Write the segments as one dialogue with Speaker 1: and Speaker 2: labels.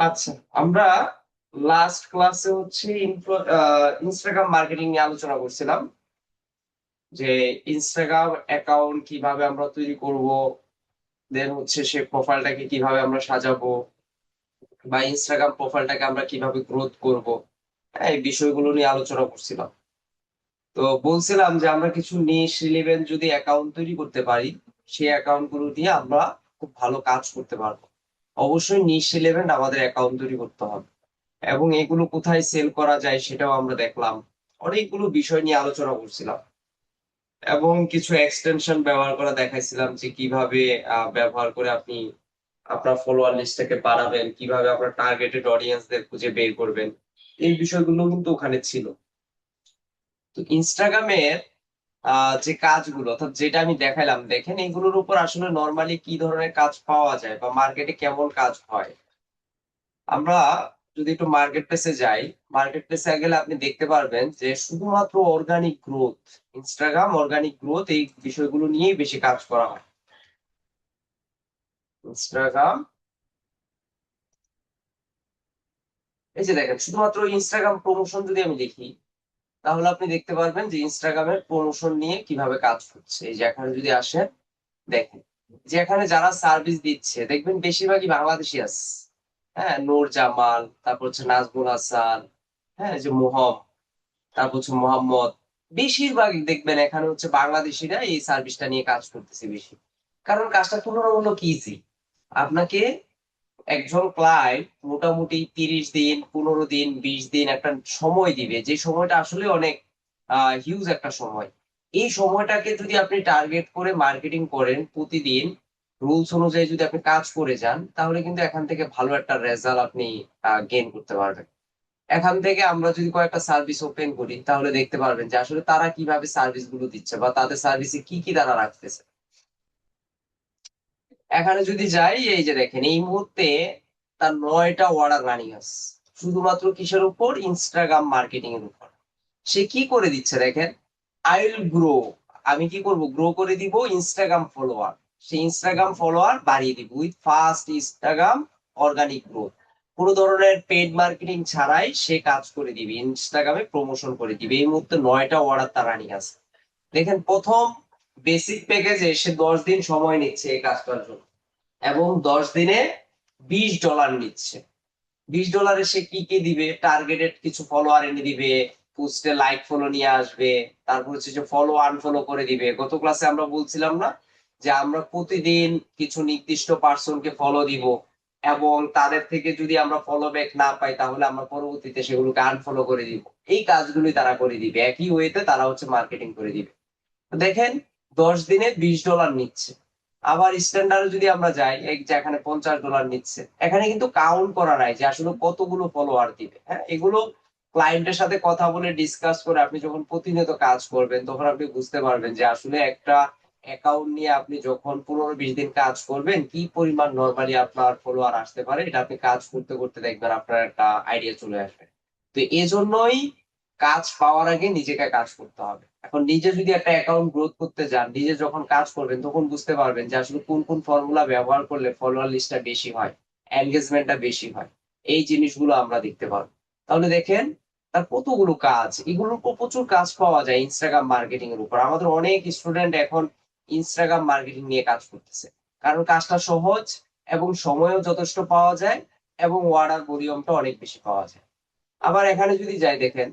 Speaker 1: আচ্ছা, আমরা লাস্ট ক্লাসে হচ্ছে ইনস্টাগ্রাম মার্কেটিং নিয়ে আলোচনা করছিলাম যে ইনস্টাগ্রাম অ্যাকাউন্ট কিভাবে আমরা তৈরি করব, দেন হচ্ছে সে প্রোফাইলটাকে কিভাবে আমরা সাজাবো বা ইনস্টাগ্রাম প্রোফাইলটাকে আমরা কিভাবে গ্রোথ করব। হ্যাঁ, এই বিষয়গুলো নিয়ে আলোচনা করছিলাম। তো বলছিলাম যে আমরা কিছু নিশ রিলেভেন্ট যদি অ্যাকাউন্ট তৈরি করতে পারি, সেই অ্যাকাউন্ট গুলো দিয়ে আমরা খুব ভালো কাজ করতে পারবো। অবশ্যই নিশ রিলেভেন্ট আমাদের অ্যাকাউন্ট তৈরি করতে হবে এবং এগুলো কোথায় সেল করা যায় সেটাও আমরা দেখলাম। অনেকগুলো বিষয় নিয়ে আলোচনা করছিলাম এবং কিছু এক্সটেনশন ব্যবহার করা দেখাইছিলাম যে কিভাবে ব্যবহার করে আপনি আপনার ফলোয়ার লিস্টটাকে বাড়াবেন, কিভাবে আপনার টার্গেটেড অডিয়েন্সদের খুঁজে বের করবেন। এই বিষয়গুলো কিন্তু ওখানে ছিল। তো ইনস্টাগ্রামের যে কাজগুলো অর্থাৎ যেটা আমি দেখাইলাম, দেখেন এগুলোর উপর আসলে নর্মালি কি ধরনের কাজ পাওয়া যায় বা মার্কেটে কেমন কাজ হয়। আমরা যদি একটু মার্কেট প্লেসে যাই, মার্কেট প্লেসে গেলে আপনি দেখতে পারবেন যে শুধুমাত্র organic growth, Instagram organic growth এই বিষয়গুলো নিয়েই বেশি কাজ করা হয়। ইনস্টাগ্রাম, এই যে দেখেন শুধুমাত্র ইনস্টাগ্রাম প্রমোশন যদি আমি দেখি, তাহলে আপনি দেখতে পারবেন যে ইনস্টাগ্রামের প্রমোশন নিয়ে কিভাবে কাজ করছে। এই যে এখানে যদি আসেন, দেখেন যে এখানে যারা সার্ভিস দিচ্ছে দেখবেন বেশিরভাগই বাংলাদেশি আছে। হ্যাঁ, নূর জামাল, তারপর হচ্ছে নাজমুল হাসান, হ্যাঁ এই যে মোহম, তারপর হচ্ছে মোহাম্মদ। বেশিরভাগই দেখবেন এখানে হচ্ছে বাংলাদেশিরা এই সার্ভিসটা নিয়ে কাজ করতেছে বেশি। কারণ কাজটা তুলনামূলক ইজি। আপনাকে একজন ক্লায়েন্ট মোটামুটি 30 দিন, 15 দিন, 20 দিন একটা সময় দিবে, যে সময়টা আসলে অনেক হিউজ একটা সময়। এই সময়টাকে যদি আপনি টার্গেট করে মার্কেটিং করেন প্রতিদিন, রুলস অনুযায়ী যদি আপনি কাজ করে যান, তাহলে কিন্তু এখান থেকে ভালো একটা রেজাল্ট আপনি গেইন করতে পারবেন। এখান থেকে আমরা যদি কয়েকটা সার্ভিস ওপেন করি, তাহলে দেখতে পারবেন যে আসলে তারা কিভাবে সার্ভিস গুলো দিচ্ছে বা তাদের সার্ভিসে কি কি তারা রাখতেছে। এখানে যদি যাই, এই যে দেখেন এই মুহূর্তে তার 9টা অর্ডার রানিং আছে, শুধুমাত্র কিসের উপর? ইনস্টাগ্রাম মার্কেটিং এর উপর। সে কি করে দিচ্ছে দেখেন, আই উইল গ্রো, আমি কি করব? গ্রো করে দিব ইনস্টাগ্রাম ফলোয়ার। সেই ইনস্টাগ্রাম ফলোয়ার বাড়িয়ে দিব with fast Instagram organic growth. কোনো ধরনের পেড মার্কেটিং ছাড়াই সে কাজ করে দিবে, ইনস্টাগ্রামে প্রমোশন করে দিবে। এই মুহূর্তে 9টা অর্ডার তার রানিং আছে। দেখেন প্রথম বেসিক প্যাকেজে সে 10 দিন সময় নিচ্ছে এই কাজটার জন্য এবং 10 দিনে $20 নিচ্ছে। $20 সে কি কি দিবে? টার্গেটেড কিছু ফলোয়ার এনে দিবে, পোস্টে লাইক ফলো নিয়ে আসবে, তারপর হচ্ছে যে ফলো আনফলো করে দিবে। গত ক্লাসে আমরা বলছিলাম না যে আমরা প্রতিদিন কিছু নির্দিষ্ট পার্সনকে ফলো দিব এবং তাদের থেকে যদি আমরা ফলো ব্যাক না পাই, তাহলে আমরা পরবর্তীতে সেগুলোকে আনফলো করে দিব। এই কাজগুলোই তারা করে দিবে, একই ওয়েতে তারা হচ্ছে মার্কেটিং করে দিবে। তো দেখেন 10 দিনে $20 নিচ্ছে। আবার স্ট্যান্ডার্ড যদি আমরা যাই, যেখানে $50 নিচ্ছে, এখানে কিন্তু কাউন্ট করা নাই যে আসলে কতগুলো ফলোয়ার দিবে। হ্যাঁ, এগুলো ক্লায়েন্টের সাথে কথা বলে ডিসকাস করে আপনি যখন প্রতিনিয়ত কাজ করবেন, তখন আপনি বুঝতে পারবেন যে আসলে একটা অ্যাকাউন্ট নিয়ে আপনি যখন 15-20 দিন কাজ করবেন, কি পরিমাণ নর্মালি আপনার ফলোয়ার আসতে পারে, এটা আপনি কাজ করতে করতে দেখবেন আপনার একটা আইডিয়া চলে আসবে। তো এজন্যই কাজ পাওয়ার আগে নিজেকে কাজ করতে হবে। এখন নিজে যদি একটা অ্যাকাউন্ট গ্রোথ করতে যান, নিজে যখন কাজ করবেন, তখন বুঝতে পারবেন যে আসলে কোন কোন ফর্মুলা ব্যবহার করলে ফলোয়ার লিস্টটা বেশি হয়, এনগেজমেন্টটা বেশি হয়। এই জিনিসগুলো আমরা দেখতে পারবো। তাহলে দেখেন তার কতগুলো কাজ, এগুলোর উপর প্রচুর কাজ পাওয়া যায় ইনস্টাগ্রাম মার্কেটিং এর উপর। আমাদের অনেক স্টুডেন্ট এখন ইনস্টাগ্রাম মার্কেটিং নিয়ে কাজ করতেছে, কারণ কাজটা সহজ এবং সময়ও যথেষ্ট পাওয়া যায় এবং অর্ডার ভলিউমটা অনেক বেশি পাওয়া যায়। আবার এখানে যদি যাই, দেখেন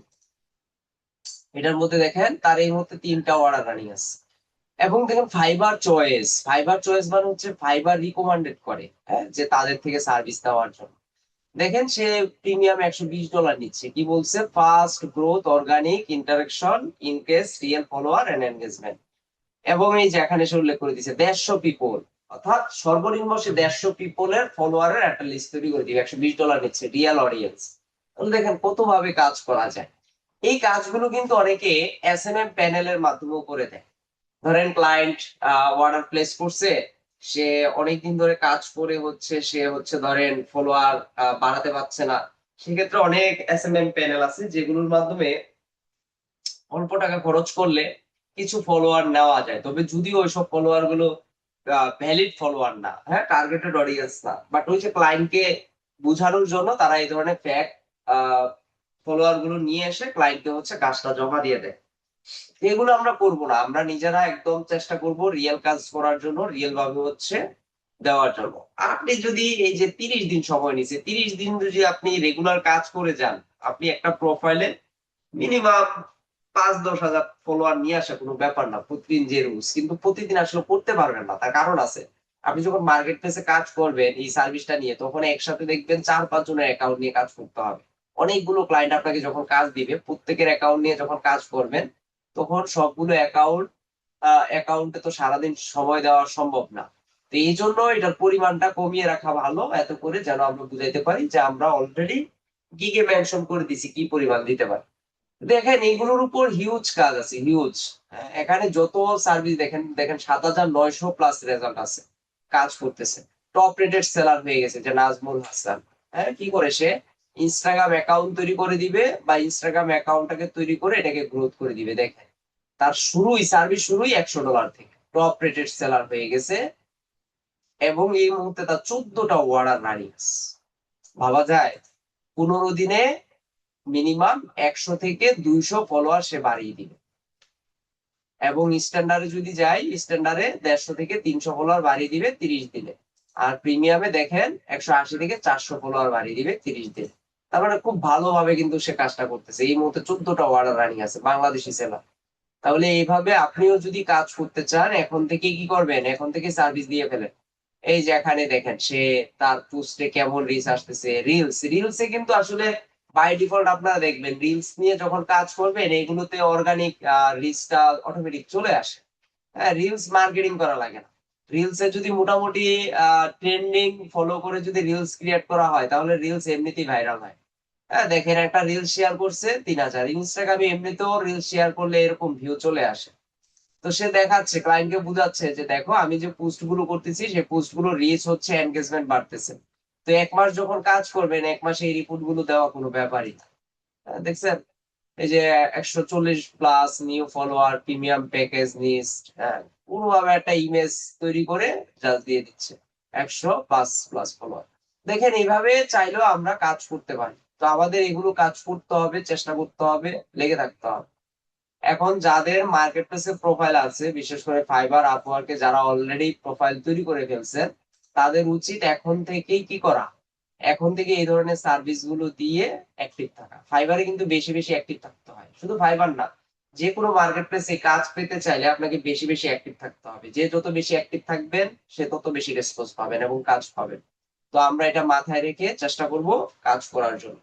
Speaker 1: এটার মধ্যে দেখেন তার এই মুহূর্তে 3টা অর্ডার রানিং আছে। এবং দেখেন ফাইবার চয়েস, ফাইবার চয়েস মানে হচ্ছে ফাইবার রিকমেন্ডেড করে, হ্যাঁ, যে তাদের থেকে সার্ভিস দেওয়ার জন্য। দেখেন সে প্রিমিয়াম $120 নিচ্ছে। কি বলছে? Fast growth, organic interaction, increase real follower and engagement. এবং এই যে এখানে সে উল্লেখ করে দিচ্ছে 150 পিপল, অর্থাৎ সর্বনিম্ন সে 150 পিপলের ফলোয়ারের একটা লিস্ট তৈরি করে দিবে। $120 নিচ্ছে, রিয়েল অডিয়েন্স। দেখেন কত ভাবে কাজ করা যায়। এই কাজগুলো কিন্তু অনেকে এসএমএম প্যানেলের মাধ্যমেও করে দেয়। ধরেন ক্লায়েন্ট অর্ডার প্লেস করছে, সে অনেকদিন ধরে কাজ করে হচ্ছে, সে হচ্ছে ধরেন ফলোয়ার বাড়াতে পারছে না। সেক্ষেত্রে অনেক এসএমএম প্যানেল আছে যেগুলোর মাধ্যমে অল্প টাকা খরচ করলে কিছু ফলোয়ার নেওয়া যায়। তবে যদিও ওইসব ফলোয়ার গুলো ভ্যালিড ফলোয়ার না, হ্যাঁ, টার্গেটেড অডিয়েন্স না, বাট ওই যে ক্লায়েন্টকে বোঝানোর জন্য তারা এই ধরনের ফ্যাক ফলোয়ার গুলো নিয়ে এসে ক্লায়েন্টকে হচ্ছে কাজটা জমা দিয়ে দেয়। এগুলো আমরা করব না, আমরা নিজেরা একদম চেষ্টা করব রিয়েল কাজ করার জন্য, রিয়েল ভাবে হচ্ছে দেওয়ার জন্য। আপনি যদি এই যে 30 দিন সময় নিছে, 30 দিন যদি আপনি রেগুলার কাজ করে যান, আপনি একটা প্রোফাইলে মিনিমাম 5-10 হাজার ফলোয়ার নিয়ে আসা কোনো ব্যাপার না প্রতিদিন যে রুলস, কিন্তু প্রতিদিন আসলে করতে পারবেন না, তার কারণ আছে। আপনি যখন মার্কেট প্লেসে কাজ করবেন এই সার্ভিসটা নিয়ে, তখন একসাথে দেখবেন 4-5 জনের অ্যাকাউন্ট নিয়ে কাজ করতে হবে। অনেকগুলো ক্লায়েন্ট আপনাকে যখন কাজ দিবে, প্রত্যেকের অ্যাকাউন্ট নিয়ে যখন কাজ করবেন, তখন সবগুলো অ্যাকাউন্টে তো সারাদিন সময় দেওয়া সম্ভব না। তো এই জন্য এটার পরিমাণটা কমিয়ে রাখা ভালো, এত করে যেন আমরা বুঝাইতে পারি যে আমরা অলরেডি গিগে মেনশন করে দিছি কি পরিমাণ দিতে পারি। দেখেন এইগুলোর উপর হিউজ কাজ আছে, হিউজ। এখানে যত সার্ভিস দেখেন, দেখেন 7,900+ রেজাল্ট আছে, কাজ করতেছে। টপ রেটেড সেলার হয়ে গেছে যে নাজমুল হাসান। হ্যাঁ, কি করে সে ইনস্টাগ্রাম অ্যাকাউন্ট তৈরি করে দিবে, বা ইনস্টাগ্রাম অ্যাকাউন্টটাকে তৈরি করে এটাকে গ্রোথ করে দিবে। দেখেন তার সার্ভিস শুরুই $100 থেকে, টপ রেটেড সেলার হয়ে গেছে, এবং এই মুহূর্তে তার 14টা অর্ডার রানিং। ভাবা যায় 15 দিনে মিনিমাম 100 থেকে 200 ফলোয়ার সে বাড়িয়ে দিবে। এবং স্ট্যান্ডার্ডে যদি যাই, স্ট্যান্ডার্ডে 150 থেকে 300 ফলোয়ার বাড়িয়ে দিবে 30 দিনে। আর প্রিমিয়ামে দেখেন 180 থেকে 400 ফলোয়ার বাড়িয়ে দিবে 30 দিনে। তার মানে খুব ভালোভাবে কিন্তু সে কাজটা করতেছে। এই মুহূর্তে 14টা অর্ডার রানিং আছে, বাংলাদেশি সেলার। তাহলে এইভাবে আপনিও যদি কাজ করতে চান, এখন থেকে কি করবেন, এখন থেকে সার্ভিস দিয়ে ফেলেন। এই যে এখানে দেখেন সে তার পোস্টে কেমন রিচ আসতেছে। রিলসে কিন্তু আসলে বাই ডিফল্ট আপনারা দেখবেন রিলস নিয়ে যখন কাজ করবেন, এগুলোতে অর্গানিক রিচটা অটোমেটিক চলে আসে। হ্যাঁ, রিলস মার্কেটিং করা লাগে না। রিলসে যদি মোটামুটি ট্রেন্ডিং ফলো করে যদি রিলস ক্রিয়েট করা হয়, তাহলে রিলস এমনিতেই ভাইরাল হয়। হ্যাঁ, দেখেন একটা রিলস শেয়ার করছে 3,000, ইনস্টাগ্রামে এমনিতেও রিলস শেয়ার করলে এরকম ভিউ চলে আসে। তো সে দেখাচ্ছে, ক্লায়েন্টকে বুঝাচ্ছে যে দেখো আমি যে পোস্ট গুলো করতেছি, সেই পোস্ট গুলো রিচ হচ্ছে, এনগেজমেন্ট বাড়তেছে। তো 1 মাস যখন কাজ করবেন, 1 মাসে এই রিপোর্ট গুলো দেওয়া কোনো ব্যাপারই না। দেখছেন এই যে 140+ new follower, premium package list, হ্যাঁ, পুরোভাবে একটা ইমেজ তৈরি করে জাস্ট দিয়ে দিচ্ছে 100++ ফলোয়ার। দেখেন এইভাবে চাইলেও আমরা কাজ করতে পারি। তো আমাদের এগুলো কাজ করতে হবে, চেষ্টা করতে হবে, লেগে থাকতে হবে। এখন যাদের মার্কেট প্লেসে প্রোফাইল আছে, বিশেষ করে ফাইবার, আপওয়ার্কে যারা অলরেডি প্রোফাইল তৈরি করে ফেলছেন, তাদের উচিত এখন থেকেই কি করা, এখন থেকে এই ধরনের সার্ভিস গুলো দিয়ে অ্যাক্টিভ থাকা। ফাইবারে কিন্তু বেশি বেশি অ্যাক্টিভ থাকতে হয়, শুধু ফাইবার না, যে কোনো মার্কেট প্লেসে কাজ পেতে চাইলে আপনাকে বেশি বেশি অ্যাক্টিভ থাকতে হবে। যে যত বেশি অ্যাক্টিভ থাকবেন, সে তত বেশি রেসপন্স পাবেন এবং কাজ পাবেন। তো আমরা এটা মাথায় রেখে চেষ্টা করব কাজ করার জন্য।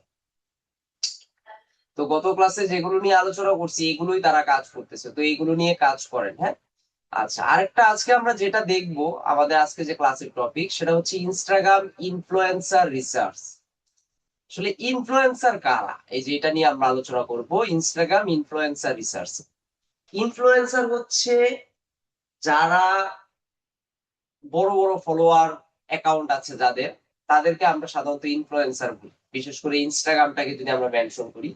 Speaker 1: তো গত ক্লাসে যেগুলো নিয়ে আলোচনা করছি, এগুলোই তারা কাজ করতেছে, তো এইগুলো নিয়ে কাজ করেন। হ্যাঁ, আচ্ছা, আরেকটা আজকে আমরা যেটা দেখব, আমাদের আজকে যে ক্লাসের টপিক, সেটা হচ্ছে ইনস্টাগ্রাম ইনফ্লুয়েন্সার রিসার্চ। আসলে ইনফ্লুয়েন্সার কারা, এই যে এটা নিয়ে আমরা আলোচনা করব, ইনস্টাগ্রাম ইনফ্লুয়েন্সার রিসার্চ। ইনফ্লুয়েন্সার হচ্ছে যারা বড় বড় ফলোয়ার অ্যাকাউন্ট আছে যাদের, তাদেরকে আমরা সাধারণত ইনফ্লুয়েন্সার বলি। বিশেষ করে ইনস্টাগ্রামটাকে যদি আমরা মেনশন করি,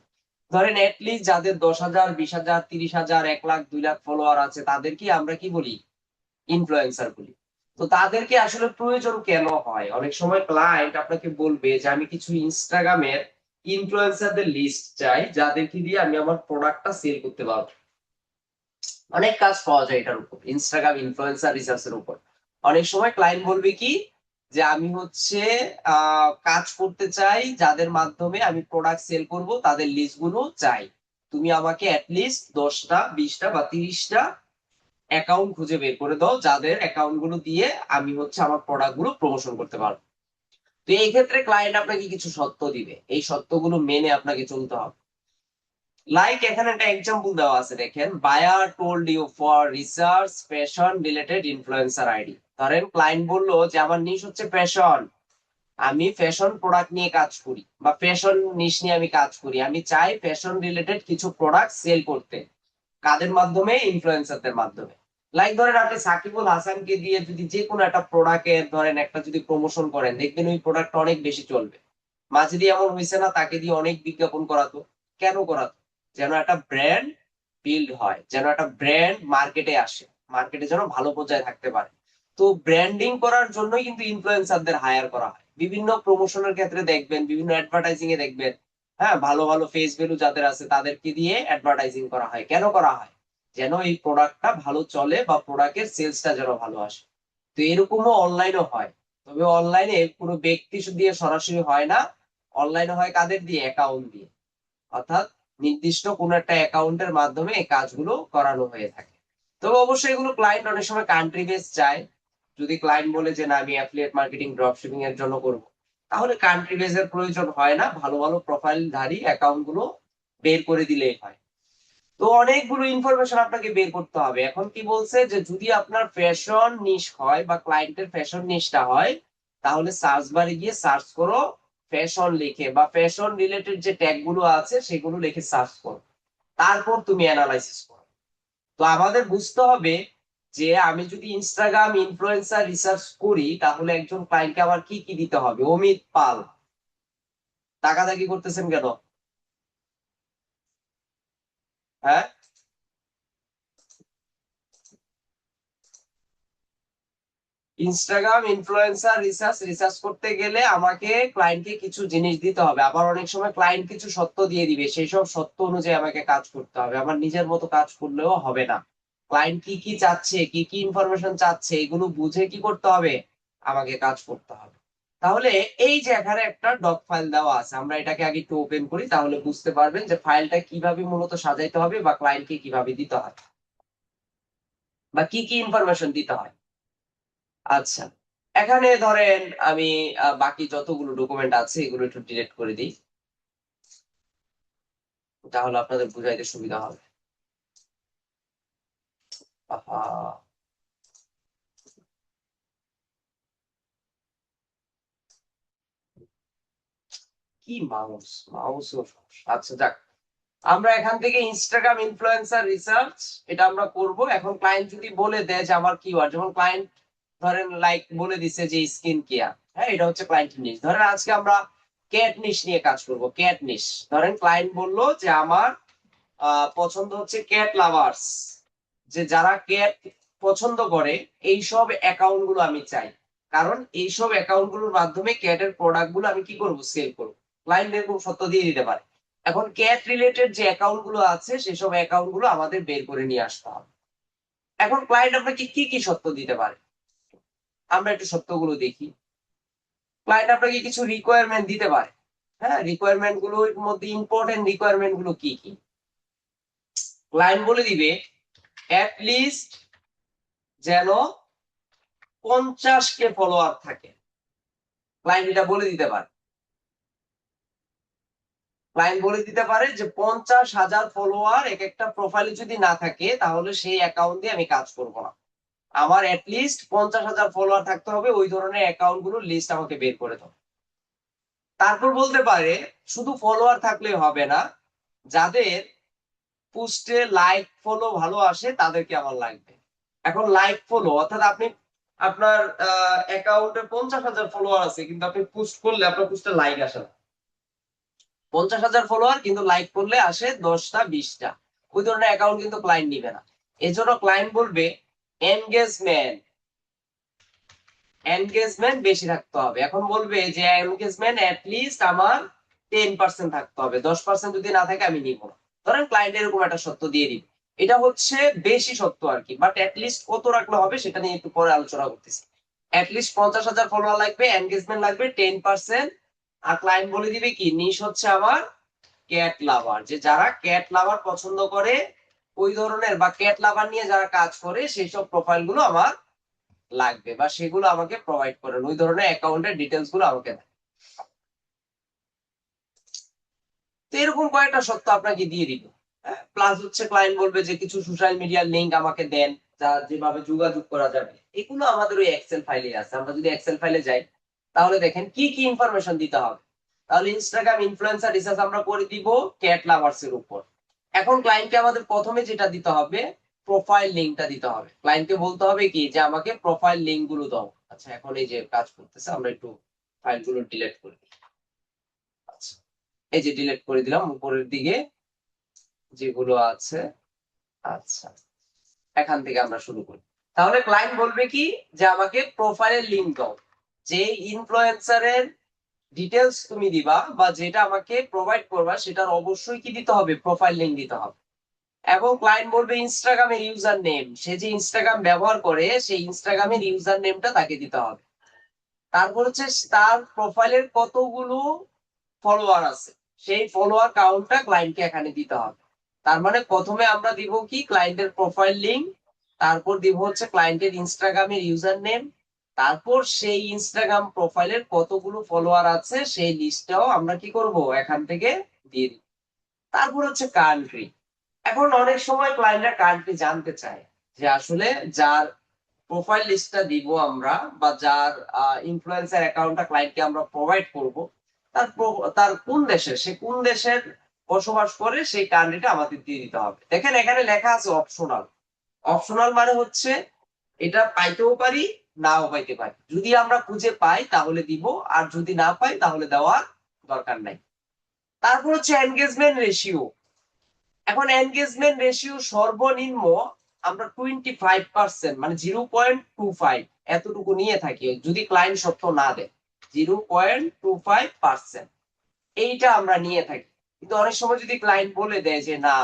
Speaker 1: ধরেন এটলিস্ট যাদের 10,000, 20,000, 30,000, 1 লাখ, 2 লাখ ফলোয়ার আছে, তাদেরকে আমরা কি বলি, ইনফ্লুয়েন্সার বলি। তো তাদেরকে আসলে প্রয়োজন কেন হয়, অনেক সময় ক্লায়েন্ট আপনাকে বলবে যে আমি কিছু ইনস্টাগ্রামের ইনফ্লুয়েন্সারদের লিস্ট চাই, যাদেরকে দিয়ে আমি আমার প্রোডাক্টটা সেল করতে পারবো। অনেক কাজ পাওয়া যায় এটার উপর, ইনস্টাগ্রাম ইনফ্লুয়েন্সার রিসার্চের উপর। অনেক সময় ক্লায়েন্ট বলবে কি, যে আমি হচ্ছে কাজ করতে চাই, যাদের মাধ্যমে আমি প্রোডাক্ট সেল করব, তাদের লিস্ট গুলো চাই। তুমি আমাকে অ্যাটলিস্ট 10টা, 20টা বা 30টা অ্যাকাউন্ট খুঁজে বের করে দাও, যাদের অ্যাকাউন্ট গুলো দিয়ে আমি হচ্ছে আমার প্রোডাক্ট গুলো প্রমোশন করতে পারবো। তো এই ক্ষেত্রে ক্লায়েন্ট আপনাকে কিছু শর্ত দিবে, এই শর্তগুলো মেনে আপনাকে চলতে হবে। লাইক এখানে একটা এক্সাম্পল দেওয়া আছে, দেখেন, buyer told you for research fashion related influencer ID. ধরেন ক্লায়েন্ট বললো যে আমার নিশ হচ্ছে ফ্যাশন, আমি ফ্যাশন প্রোডাক্ট নিয়ে কাজ করি, বা ফ্যাশন নিশ নিয়ে আমি কাজ করি, আমি চাই ফ্যাশন রিলেটেড কিছু প্রোডাক্ট সেল করতে। কাদের মাধ্যমে, ইনফ্লুয়েন্সারদের মাধ্যমে। লাইক ধরেন আপনি সাকিবুল হাসানকে দিয়ে যদি যে কোনো একটা প্রোডাক্টের ধরেন একটা যদি প্রমোশন করেন, দেখবেন ওই প্রোডাক্টটা অনেক বেশি চলবে। মাঝে দিয়ে এমন হয়েছে না, তাকে দিয়ে অনেক বিজ্ঞাপন করাতো। কেন করাতো? যেন একটা ব্র্যান্ড বিল্ড হয়, যেন একটা ব্র্যান্ড মার্কেটে আসে, মার্কেটে যেন ভালো পর্যায়ে থাকতে পারে। তো ব্র্যান্ডিং করার জন্যই কিন্তু ইনফ্লুয়েন্সারদের হায়ার করা হয়। বিভিন্ন প্রমোশনের ক্ষেত্রে দেখবেন, বিভিন্ন অ্যাডভার্টাইজিং এ দেখবেন, হ্যাঁ, ভালো ভালো ফেস ভ্যালু যাদের আছে তাদেরকে দিয়ে অ্যাডভার্টাইজিং করা হয়। কেন করা হয়? যেন এই প্রোডাক্টটা ভালো চলে বা প্রোডাক্টের সেলসটা যেন ভালো আসে। তো এরকমও অনলাইনও হয়। তবে অনলাইনে কোনো ব্যক্তি দিয়ে সরাসরি হয় না। অনলাইনে হয় কাদের দিয়ে? অ্যাকাউন্ট দিয়ে। অর্থাৎ নির্দিষ্ট কোনো একটা অ্যাকাউন্টের মাধ্যমে এই কাজগুলো করানো হয়ে থাকে। তবে অবশ্যই এগুলো ক্লায়েন্ট অনেক সময় কান্ট্রি বেস চায়। যদি ক্লায়েন্ট বলে যে না আমি অ্যাফিলিয়েট মার্কেটিং ড্রপ শিপিং এর জন্য করব, তাহলে কান্ট্রি বেস এর প্রয়োজন হয় না, ভালো ভালো প্রোফাইলধারী অ্যাকাউন্ট গুলো বের করে দিলেই হয়। তো অনেকগুলো ইনফরমেশন আপনাকে বের করতে হবে। এখন কি বলছে যে যদি আপনার ফ্যাশন নিশ হয় বা ক্লায়েন্টের ফ্যাশন নিশটা হয়, তাহলে সার্চ বারে গিয়ে সার্চ করো, ফ্যাশন লিখে বা ফ্যাশন রিলেটেড যে ট্যাগ গুলো আছে সেগুলো লিখে সার্চ করো। তারপর তুমি অ্যানালাইসিস করো। তো আমাদের বুঝতে হবে যে আমি যদি ইনস্টাগ্রাম ইনফ্লুয়েন্সার রিসার্চ করি তাহলে একজন ক্লায়েন্টকে আমার কি কি দিতে হবে। অমিত পাল, তাকাতাকি করতেছেন কেন? হ্যাঁ, ইনস্টাগ্রাম ইনফ্লুয়েন্সার রিসার্চ করতে গেলে আমাকে ক্লায়েন্টকে কিছু জিনিস দিতে হবে। আবার অনেক সময় ক্লায়েন্ট কিছু সত্য দিয়ে দিবে, সেই সব সত্য অনুযায়ী আমাকে কাজ করতে হবে। আমার নিজের মতো কাজ করলেও হবে না। ক্লায়েন্ট কি কি চাচ্ছে, কি কি ইনফরমেশন চাচ্ছে, এগুলো বুঝে কি করতে হবে? আমাকে কাজ করতে হবে। তাহলে এই যে এখানে একটা ডক ফাইল দেওয়া আছে, আমরা এটাকে আগে একটু ওপেন করি, তাহলে বুঝতে পারবেন যে ফাইলটা কিভাবে মূলত সাজাইতে হবে বা ক্লায়েন্টকে কিভাবে দিতে হয় বা কি কি ইনফরমেশন দিতে হয়। আচ্ছা, এখানে ধরেন আমি বাকি যতগুলো ডকুমেন্ট আছে এগুলো একটু ডিলিট করে দিই, তাহলে আপনাদের বুঝাইতে সুবিধা হবে। আহা, কি মাউস, মাউসও সমস্যা। আচ্ছা যাক, আমরা এখান থেকে ইনস্টাগ্রাম ইনফ্লুয়েন্সার রিসার্চ এটা আমরা করব। এখন ক্লায়েন্ট যদি বলে দেয় যে আমার কিওয়ার্ড, যেমন ক্লায়েন্ট ধরেন লাইক বলে দিছে যে স্কিন কেয়ার, হ্যাঁ, এটা হচ্ছে ক্লায়েন্ট নিশ। ধরেন আজকে আমরা ক্যাট নিশ নিয়ে কাজ করব, ক্যাট নিশ। ধরেন ক্লায়েন্ট বলল যে আমার পছন্দ হচ্ছে ক্যাট লাভার্স, যে যারা ক্যাট পছন্দ করে এইসব অ্যাকাউন্ট গুলো আমি চাই, কারণ এইসব অ্যাকাউন্ট গুলোর মাধ্যমে ক্যাটের প্রোডাক্ট গুলো আমি কি করব? সেল করব। ক্লায়েন্ট এরকম সত্য দিয়ে দিতে পারে। এখন ক্যাট রিলেটেড যে অ্যাকাউন্ট গুলো আছে সেসব অ্যাকাউন্ট গুলো আমাদের বের করে নিয়ে আসতে হবে। এখন ক্লায়েন্ট আপনাকে কি কি সত্য দিতে পারে, আমরা একটু সত্যগুলো দেখি। ক্লায়েন্ট আপনাকে কিছু রিকোয়ারমেন্ট দিতে পারে। হ্যাঁ, রিকোয়ারমেন্ট গুলোর মধ্যে ইম্পর্টেন্ট রিকোয়ারমেন্ট গুলো কি কি? ক্লায়েন্ট বলে দিবে অ্যাট লিস্ট যেন 50 কে ফলোয়ার থাকে। ক্লায়েন্ট এটা বলে দিতে পারে। ক্লায়েন্ট বলে দিতে পারে যে 50,000 ফলোয়ার এক একটা প্রোফাইলে যদি না থাকে তাহলে সেই অ্যাকাউন্ট দিয়ে আমি কাজ করব না। আমার লিস্ট 50,000 ফলোয়ার থাকতে হবে, ওই ধরনের অ্যাকাউন্ট গুলোর লিস্ট আমাকে বের করে দাও। তারপর বলতে পারে শুধু ফলোয়ার থাকলে হবে না, যাদের পোস্টে লাইক ফলো ভালো আসে তাদেরকে আমার লাগবে। এখন লাইক ফলো অর্থাৎ আপনি আপনার অ্যাকাউন্টে 50,000 ফলোয়ার আছে কিন্তু আপনি পোস্ট করলে আপনার পোস্টে লাইক আসে না। 50,000 ফলোয়ার কিন্তু লাইক করলে আসে 10টা 20টা, ওই ধরনের অ্যাকাউন্ট কিন্তু ক্লায়েন্ট নিবে না। এজন্য ক্লায়েন্ট বলবে এনগেজমেন্ট, এনগেজমেন্ট বেশি থাকতে হবে। এখন বলবে যে এনগেজমেন্ট লিস্ট আমার 10% থাকতে হবে, 10% যদি না থাকে আমি নিব না। ধরেন ক্লায়েন্ট এরকম একটা সত্য দিয়ে দিবে, এটা হচ্ছে বেশি সত্য আর কি, বাট লিস্ট কত রাখলে হবে সেটা নিয়ে একটু পরে আলোচনা করতেছি। লিস্ট 50,000 ফলোয়ার লাগবে, এনগেজমেন্ট লাগবে 10%। আর ক্লায়েন্ট বলে দিবে কি নিশ হচ্ছে আমার ক্যাট লাভার, যে যারা ক্যাট লাভার পছন্দ করে ওই ধরনের বা ক্যাট লাভার নিয়ে যারা কাজ করে সেই সব প্রোফাইল গুলো আমার লাগবে বা সেগুলো আমাকে প্রোভাইড করেন, ওই ধরনের অ্যাকাউন্টের ডিটেলস গুলো আমাকে দেন। তো এরকম কয়েকটা সত্য আপনাকে দিয়ে দিব। প্লাস হচ্ছে ক্লায়েন্ট বলবে যে কিছু সোশ্যাল মিডিয়ার লিংক আমাকে দেন, যা যেভাবে যোগাযোগ করা যাবে। এগুলো আমাদের ওই এক্সেল ফাইলে আছে। আমরা যদি এক্সেল ফাইলে যাই তাহলে দেখেন কি কি ইনফরমেশন দিতে হবে। তাহলে ইনস্টাগ্রাম ইনফ্লুয়েন্সার রিসার্চ আমরা করে দিব ক্যাট লাভার্স এর উপর। এখন ক্লায়েন্টকে আমাদের প্রথমে যেটা দিতে হবে, প্রোফাইল লিংকটা দিতে হবে। ক্লায়েন্টকে বলতে হবে কি যে আমাকে প্রোফাইল লিংক গুলো দাও। আচ্ছা, এখন এই যে কাজ করতেছে, আমরা একটু ফাইলগুলো ডিলিট করে দিই। আচ্ছা, এই যে ডিলিট করে দিলাম উপরের দিকে যেগুলো আছে। আচ্ছা, এখান থেকে আমরা শুরু করি। তাহলে ক্লায়েন্ট বলবে কি যে আমাকে প্রোফাইলের লিংক দাও, যে ইনফ্লুয়েন্সারের ডিটেলস তুমি দিবা বা যেটা আমাকে প্রোভাইড করবা সেটার অবশ্যই কি দিতে হবে, প্রোফাইল লিংক দিতে হবে। এবং ক্লায়েন্ট বলবে ইনস্টাগ্রামের ইউজার নেম, সে যে ইনস্টাগ্রাম ব্যবহার করে সেই ইনস্টাগ্রামের ইউজার নেমটা তাকে দিতে হবে। তারপর হচ্ছে তার প্রোফাইলের কতগুলো ফলোয়ার আছে, সেই ফলোয়ার কাউন্টটা ক্লায়েন্টকে এখানে দিতে হবে। তার মানে প্রথমে আমরা দিব কি ক্লায়েন্টের প্রোফাইল লিংক, তারপর দিব হচ্ছে ক্লায়েন্টের ইনস্টাগ্রামের ইউজার নেম, তারপর সেই ইনস্টাগ্রাম প্রোফাইলের কতগুলো ফলোয়ার আছে সেই লিস্টটাও আমরা কি করব এখান থেকে দিয়ে দিব। তারপর হচ্ছে কান্ট্রি। এখন অনেক সময় ক্লায়েন্টরা কান্ট্রি জানতে চায় যে আসলে যার প্রোফাইল লিস্টটা দিব আমরা বা যার ইনফ্লুয়েন্সার অ্যাকাউন্টটা ক্লায়েন্টকে আমরা প্রোভাইড করব, তার কোন দেশে, সে কোন দেশের বসবাস করে সেই কান্ট্রিটা আমাদের দিয়ে দিতে হবে। দেখেন এখানে লেখা আছে অপশনাল। অপশনাল মানে হচ্ছে এটা পাইতেও পারি নাও পাইতে পারি, যদি আমরা খুঁজে পাই তাহলে দিব, আর যদি না পাই তাহলে দেওয়ার দরকার নাই। তারপর হচ্ছে এনগেজমেন্ট রেশিও। এখন এনগেজমেন্ট রেশিও সর্বনিম্ন আমরা 25% মানে 0.25 এতটুকু নিয়ে থাকি যদি ক্লায়েন্ট সত্য না দেয়। 0.25% এইটা আমরা নিয়ে থাকি। কিন্তু অনেক সময় যদি ক্লায়েন্ট বলে দেয় যে না,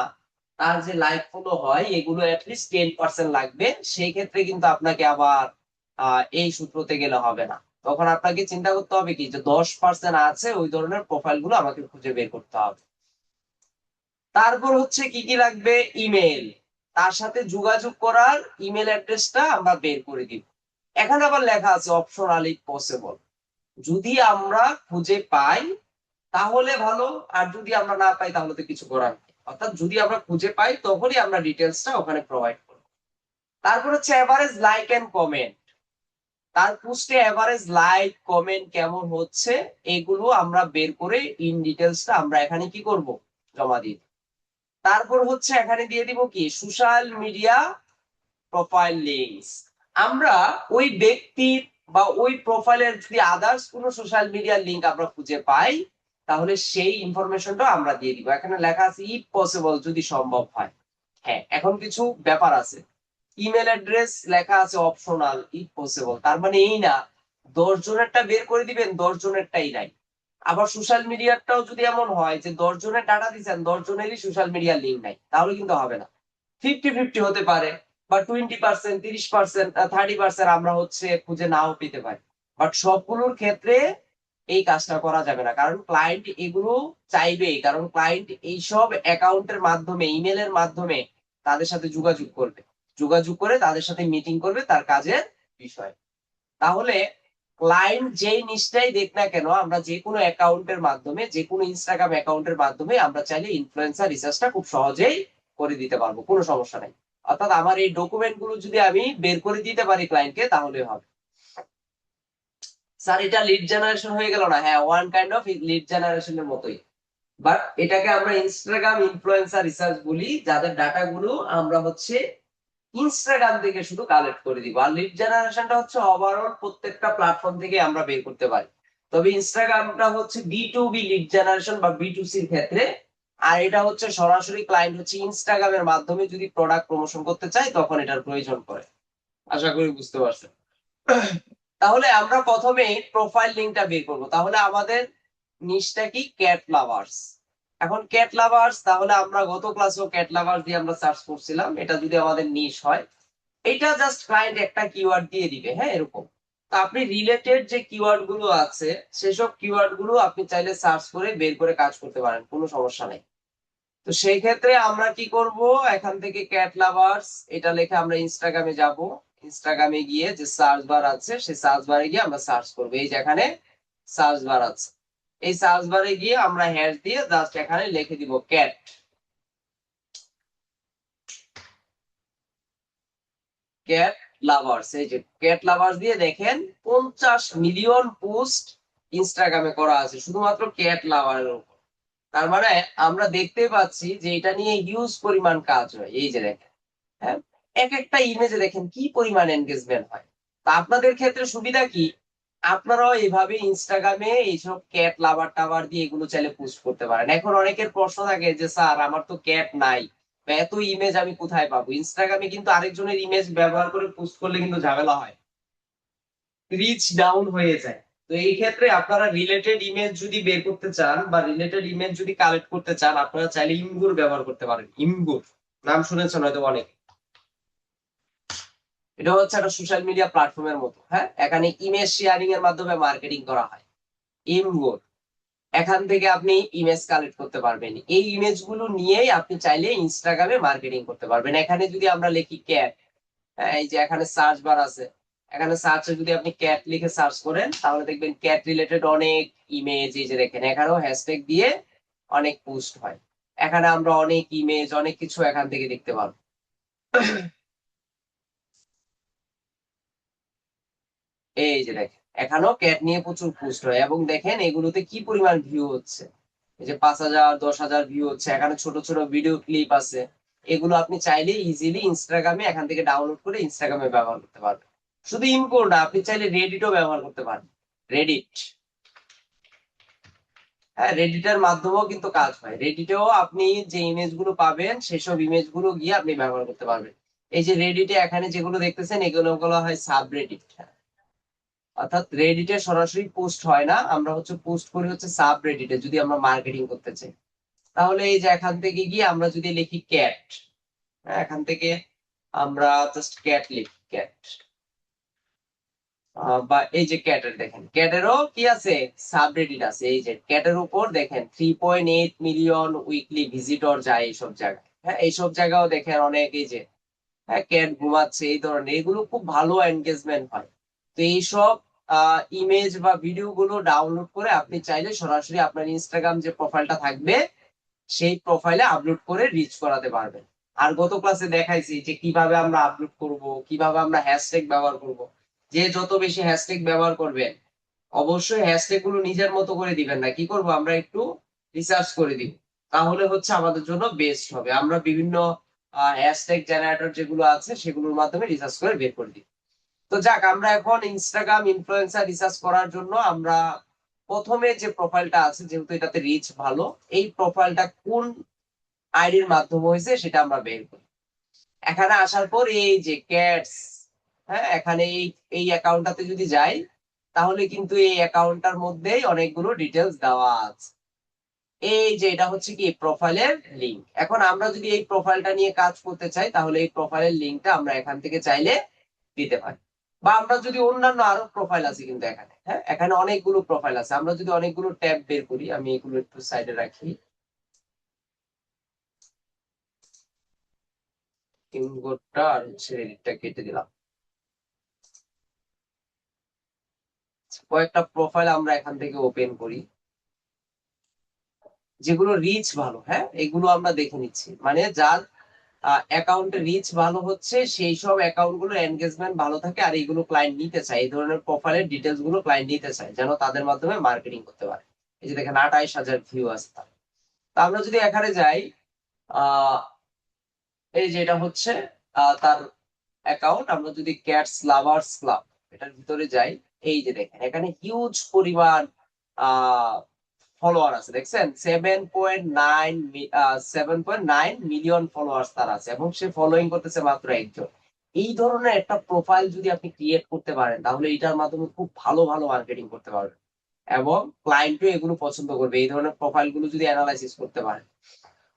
Speaker 1: তার যে লাইক ফলো হয় এগুলো অ্যাটলিস্ট 10% লাগবে, সেই ক্ষেত্রে কিন্তু আপনাকে আবার এই সূত্রতে গেলে হবে না। তখন আপনাকে চিন্তা করতে হবে কি যে 10% আছে ওই ধরনের প্রোফাইল গুলো আমাকে খুঁজে বের করতে হবে। তারপর হচ্ছে কি কি লাগবে, ইমেল, তার সাথে যোগাযোগ করার ইমেল অ্যাড্রেসটা আমরা বের করে দিব। এখানে আবার লেখা আছে অপশনালি পসিবল, যদি আমরা খুঁজে পাই তাহলে ভালো, আর যদি আমরা না পাই তাহলে তো কিছু করার নেই। অর্থাৎ যদি আমরা খুঁজে পাই তখনই আমরা ডিটেলসটা ওখানে প্রোভাইড করব। তারপর হচ্ছে এভারেজ লাইক এন্ড কমেন্ট, তার পোস্টে এভারেজ লাইক কমেন্ট কেমন হচ্ছে এগুলো আমরা বের করে ইন ডিটেলসটা আমরা এখানে কি করব, জমা দিই। তারপর হচ্ছে এখানে দিয়ে দিব কি সোশ্যাল মিডিয়া প্রোফাইল লিংকস। আমরা ওই ব্যক্তির বা ওই প্রোফাইলের যদি আদার্স কোনো সোশ্যাল মিডিয়ার লিংক আমরা খুঁজে পাই তাহলে সেই ইনফরমেশনটা আমরা দিয়ে দিব। এখানে লেখা আছে ইফ পসিবল, যদি সম্ভব হয়। হ্যাঁ, এখন কিছু ব্যাপার আছে। ইমেল অ্যাড্রেস লেখা আছে অপশনাল ইফ পসিবল, তার মানে এই না 10 জনেরটা বের করে দিবেন 10 জনেরটাই নাই। আবার সোশ্যাল মিডিয়াটাও যদি এমন হয় যে 10 জনের ডাটা দিচ্ছেন 10 জনেরই সোশ্যাল মিডিয়ার লিঙ্ক নাই, তাহলে কিন্তু হবে না। 50-50 হতে পারে, বা 20%, 30%, 30% আমরা হচ্ছে খুঁজে নাও পেতে পারি। বাট সবগুলোর ক্ষেত্রে এই কাজটা করা যাবে না, কারণ ক্লায়েন্ট এগুলো চাইবেই, কারণ ক্লায়েন্ট এইসব অ্যাকাউন্টের মাধ্যমে ইমেলের মাধ্যমে তাদের সাথে যোগাযোগ করবে, যোগাযোগ করে তাদের সাথে মিটিং করবে তার কাজের বিষয়। তাহলে ক্লায়েন্ট যেই নিচটাই দেখ না কেন, আমরা যে কোনো অ্যাকাউন্টের মাধ্যমে, যে কোনো ইনস্টাগ্রাম অ্যাকাউন্টের মাধ্যমে আমরা চাইলে ইনফ্লুয়েন্সার রিসার্চটা খুব সহজেই করে দিতে পারবো, কোনো সমস্যা নাই। অর্থাৎ আমার এই ডকুমেন্ট গুলো যদি আমি বের করে দিতে পারি ক্লায়েন্টকে তাহলে হবে। স্যার এটা লিড জেনারেশন হয়ে গেল না? হ্যাঁ, ওয়ান কাইন্ড অফ লিড জেনারেশনের মতোই, বাট এটাকে আমরা ইনস্টাগ্রাম ইনফ্লুয়েন্সার রিসার্চ বলি, যাদের ডাটা গুলো আমরা হচ্ছে ইনস্টাগ্রাম থেকে শুধু কালেক্ট করে দিব। আর লিড জেনারেশনটা হচ্ছে ওভারঅল প্রত্যেকটা প্ল্যাটফর্ম থেকে আমরা বের করতে পারি। তবে ইনস্টাগ্রামটা হচ্ছে বি লিড জেনারেশন বা B2C ক্ষেত্রে, আর এটা হচ্ছে সরাসরি ক্লায়েন্ট হচ্ছে ইনস্টাগ্রামের মাধ্যমে যদি প্রোডাক্ট প্রমোশন করতে চাই তখন এটার প্রয়োজন পড়ে। আশা করি বুঝতে পারছেন। তাহলে আমরা প্রথমে প্রোফাইল লিংকটা বের করব। তাহলে আমাদের নিশটা কি, ক্যাট লাভার্স। এখন ক্যাট লাভার্স, তাহলে আমরা গত ক্লাসেও ক্যাট লাভার্স দিয়ে আমরা সার্চ করছিলাম, এটা যদি আমাদের নিশ হয়, এটা জাস্ট ক্লায়েন্ট একটা কিওয়ার্ড দিয়ে দিবে, হ্যাঁ এরকম। তো আপনি রিলেটেড যে কিওয়ার্ড গুলো আছে সেসব কিওয়ার্ড গুলো আপনি চাইলে সার্চ করে বের করে কাজ করতে পারেন, কোনো সমস্যা নেই। তো সেই ক্ষেত্রে আমরা কি করব, এখান থেকে ক্যাট লাভার্স এটা লিখে আমরা ইনস্টাগ্রামে যাব। ইনস্টাগ্রামে গিয়ে যে সার্চ বার আছে সেই সার্চ বারে গিয়ে আমরা সার্চ করব, এই যে এখানে সার্চ বার আছে, এই সার্চ বারে গিয়ে আমরা হ্যাশ দিয়ে জাস্ট এখানে লিখে দিব ক্যাট, ক্যাট লাভার্স। এই যে ক্যাট লাভার্স দিয়ে দেখেন 50 মিলিয়ন পোস্ট ইনস্টাগ্রামে করা আছে শুধুমাত্র ক্যাট লাভারের উপর। তার মানে আমরা দেখতে পাচ্ছি যে এটা নিয়ে হিউজ পরিমাণ কাজ হয়। এই যে দেখেন, হ্যাঁ, এক একটা ইমেজে দেখেন কি পরিমাণ এনগেজমেন্ট হয়। তা আপনাদের ক্ষেত্রে সুবিধা কি, আপনারাও এইভাবে ইনস্টাগ্রামে এইসব ক্যাট লাভার টাভার দিয়ে এগুলো চাইলে পোস্ট করতে পারেন। এখন অনেকের প্রশ্ন থাকে যে স্যার আমার তো ক্যাট নাই, বা এত ইমেজ আমি কোথায় পাবো? ইনস্টাগ্রামে কিন্তু আরেকজনের ইমেজ ব্যবহার করে পোস্ট করলে কিন্তু ঝামেলা হয়। রিচ ডাউন হয়ে যায়। তো এই ক্ষেত্রে আপনারা রিলেটেড ইমেজ যদি বের করতে চান বা রিলেটেড ইমেজ যদি কালেক্ট করতে চান, আপনারা চাইলে ইমগুর ব্যবহার করতে পারেন। ইমগুর নাম শুনেছেন হয়তো অনেক। এটা হচ্ছে একটা সোশ্যাল মিডিয়া প্ল্যাটফর্মের মতো, হ্যাঁ, এখানে ইমেজ শেয়ারিং এর মাধ্যমে মার্কেটিং করা হয়। ইমগুর, এখান থেকে আপনি ইমেজ কালেক্ট করতে পারবেন। এই ইমেজ গুলো নিয়েই আপনি চাইলে ইনস্টাগ্রামে মার্কেটিং করতে পারবেন। এখানে যদি আমরা লিখি ক্যাট, এই যে এখানে সার্চ বার আছে, এখানে সার্চে যদি আপনি ক্যাট লিখে সার্চ করেন তাহলে দেখবেন ক্যাট রিলেটেড অনেক ইমেজ, এই যে দেখেন এখানেও হ্যাশট্যাগ দিয়ে অনেক পোস্ট হয়। এখানে আমরা অনেক ইমেজ, অনেক কিছু এখান থেকে দেখতে পাবো। এই যে দেখেন এখানেও ক্যাট নিয়ে প্রচুর পোস্ট হয় এবং দেখেন এগুলোতে কি পরিমাণ ভিউ হচ্ছে। এই যে 5,000 10,000 ভিউ হচ্ছে। এখানে ছোট ছোট ভিডিও ক্লিপ আছে। এগুলো আপনি চাইলে ইজিলি ইনস্টাগ্রামে এখান থেকে ডাউনলোড করে ইনস্টাগ্রামে ব্যবহার করতে পারবেন। শুধু ইমকো না, আপনি চাইলে রেডিটও ব্যবহার করতে পারেন। রেডিট, হ্যাঁ, রেডিটের মাধ্যমেও কিন্তু কাজ হয়। রেডিটেও আপনি যে ইমেজ গুলো পাবেন সেসব ইমেজ গুলো গিয়ে আপনি ব্যবহার করতে পারবেন। এই যে রেডিটে এখানে যেগুলো দেখতেছেন এগুলো বলা হয় সাব রেডিট। অর্থাৎ রেডিটে সরাসরি পোস্ট হয় না, আমরা হচ্ছে পোস্ট করি হচ্ছে সাব রেডিটে যদি আমরা মার্কেটিং করতে চাই। তাহলে এই যে এখান থেকে গিয়ে আমরা যদি লিখি ক্যাট, এখান থেকে আমরা জাস্ট ক্যাট লিখি, ক্যাট, বা এই যে ক্যাটের দেখেন ক্যাটেরও কি আছে, সাবরেডিট আছে। এই যে ক্যাটের উপর দেখেন 3.8 মিলিয়ন উইকলি ভিজিটর যায় এইসব জায়গায়। হ্যাঁ, এইসব জায়গাও দেখেন অনেক, এই যে হ্যাঁ ক্যাট ঘুমাচ্ছে এই ধরনের, এগুলো খুব ভালো এনগেজমেন্ট হয়। তো এইসব ইমেজ বা ভিডিও গুলো ডাউনলোড করে আপনি চাইলে সরাসরি আপনার ইনস্টাগ্রাম যে প্রোফাইলটা থাকবে সেই প্রোফাইলে আপলোড করে রিচ করাতে পারবেন। আর গত ক্লাসে দেখাইছি যে কিভাবে আমরা আপলোড করব, কিভাবে আমরা হ্যাশট্যাগ ব্যবহার করব। যে যত বেশি হ্যাশট্যাগ ব্যবহার করবেন, অবশ্যই হ্যাশট্যাগ গুলো নিজের মতো করে দিবেন না, কি করব আমরা একটু রিসার্চ করে দিব। তাহলে হচ্ছে আমাদের জন্য বেস্ট হবে। আমরা বিভিন্ন হ্যাশট্যাগ জেনারেটর যেগুলো আছে সেগুলোর মাধ্যমে রিসার্চ করে বের করে দিই। তো যাক, আমরা এখন ইনস্টাগ্রাম ইনফ্লুয়েন্সার রিসার্চ করার জন্য আমরা প্রথমে যে প্রোফাইলটা আছে, যেহেতু এটাতে রিচ ভালো, এই প্রোফাইলটা কোন আইডির মাধ্যমে হয়েছে সেটা আমরা বের করি। এখানে আসার পর এই যে ক্যাটস, হ্যাঁ, এখানে এই অ্যাকাউন্টটাতে যদি যাই তাহলে কিন্তু এই অ্যাকাউন্টটার মধ্যেই অনেকগুলো ডিটেলস দেওয়া আছে। এই যে এটা হচ্ছে কি প্রোফাইলের লিংক। এখন আমরা যদি এই প্রোফাইলটা নিয়ে কাজ করতে চাই তাহলে এই প্রোফাইলের লিংকটা আমরা এখান থেকে চাইলে দিতে পারি। বা আমরা যদি অন্যান্য আরো প্রোফাইল আছে কিন্তু এখানে, হ্যাঁ, এখানে অনেকগুলো প্রোফাইল আছে। আমরা যদি অনেকগুলো ট্যাব বের করি, আমি এগুলো একটু সাইডে রাখি, ইনগোটটা আর হচ্ছে এডিটটা কেটে দিলাম। কয়েকটা প্রোফাইল আমরা এখান থেকে ওপেন করি যেগুলো রিচ ভালো, হ্যাঁ, এগুলো আমরা দেখে নিচ্ছি। মানে যার অ্যাকাউন্টে রিচ ভালো হচ্ছে সেই সব অ্যাকাউন্ট গুলো এনগেজমেন্ট ভালো থাকে আর এইগুলো ক্লায়েন্ট নিতে চায়, এই ধরনের প্রোফাইলের ডিটেলস গুলো ক্লায়েন্ট নিতে চায় যেন তাদের মাধ্যমে মার্কেটিং করতে পারে। এই যে দেখেন 28,000 ভিউ আছে তার। তো আমরা যদি এখানে যাই, আহ এই যে এটা হচ্ছে তার অ্যাকাউন্ট। আমরা যদি ক্যাটস লাভার্স ক্লাব এটার ভিতরে যাই, এই যে দেখেন এখানে হিউজ পরিমাণ ফলোয়ার আছে, দেখছেন 7.9 মিলিয়ন ফলোয়ার্স তার আছে এবং সে ফলোইং করতেছে মাত্র একজন। এই ধরনের একটা প্রোফাইল যদি আপনি ক্রিয়েট করতে পারেন তাহলে এটার মাধ্যমে খুব ভালো ভালো মার্কেটিং করতে পারবেন এবং ক্লায়েন্টও এগুলো পছন্দ করবে। এই ধরনের প্রোফাইল গুলো যদি অ্যানালাইসিস করতে পারেন।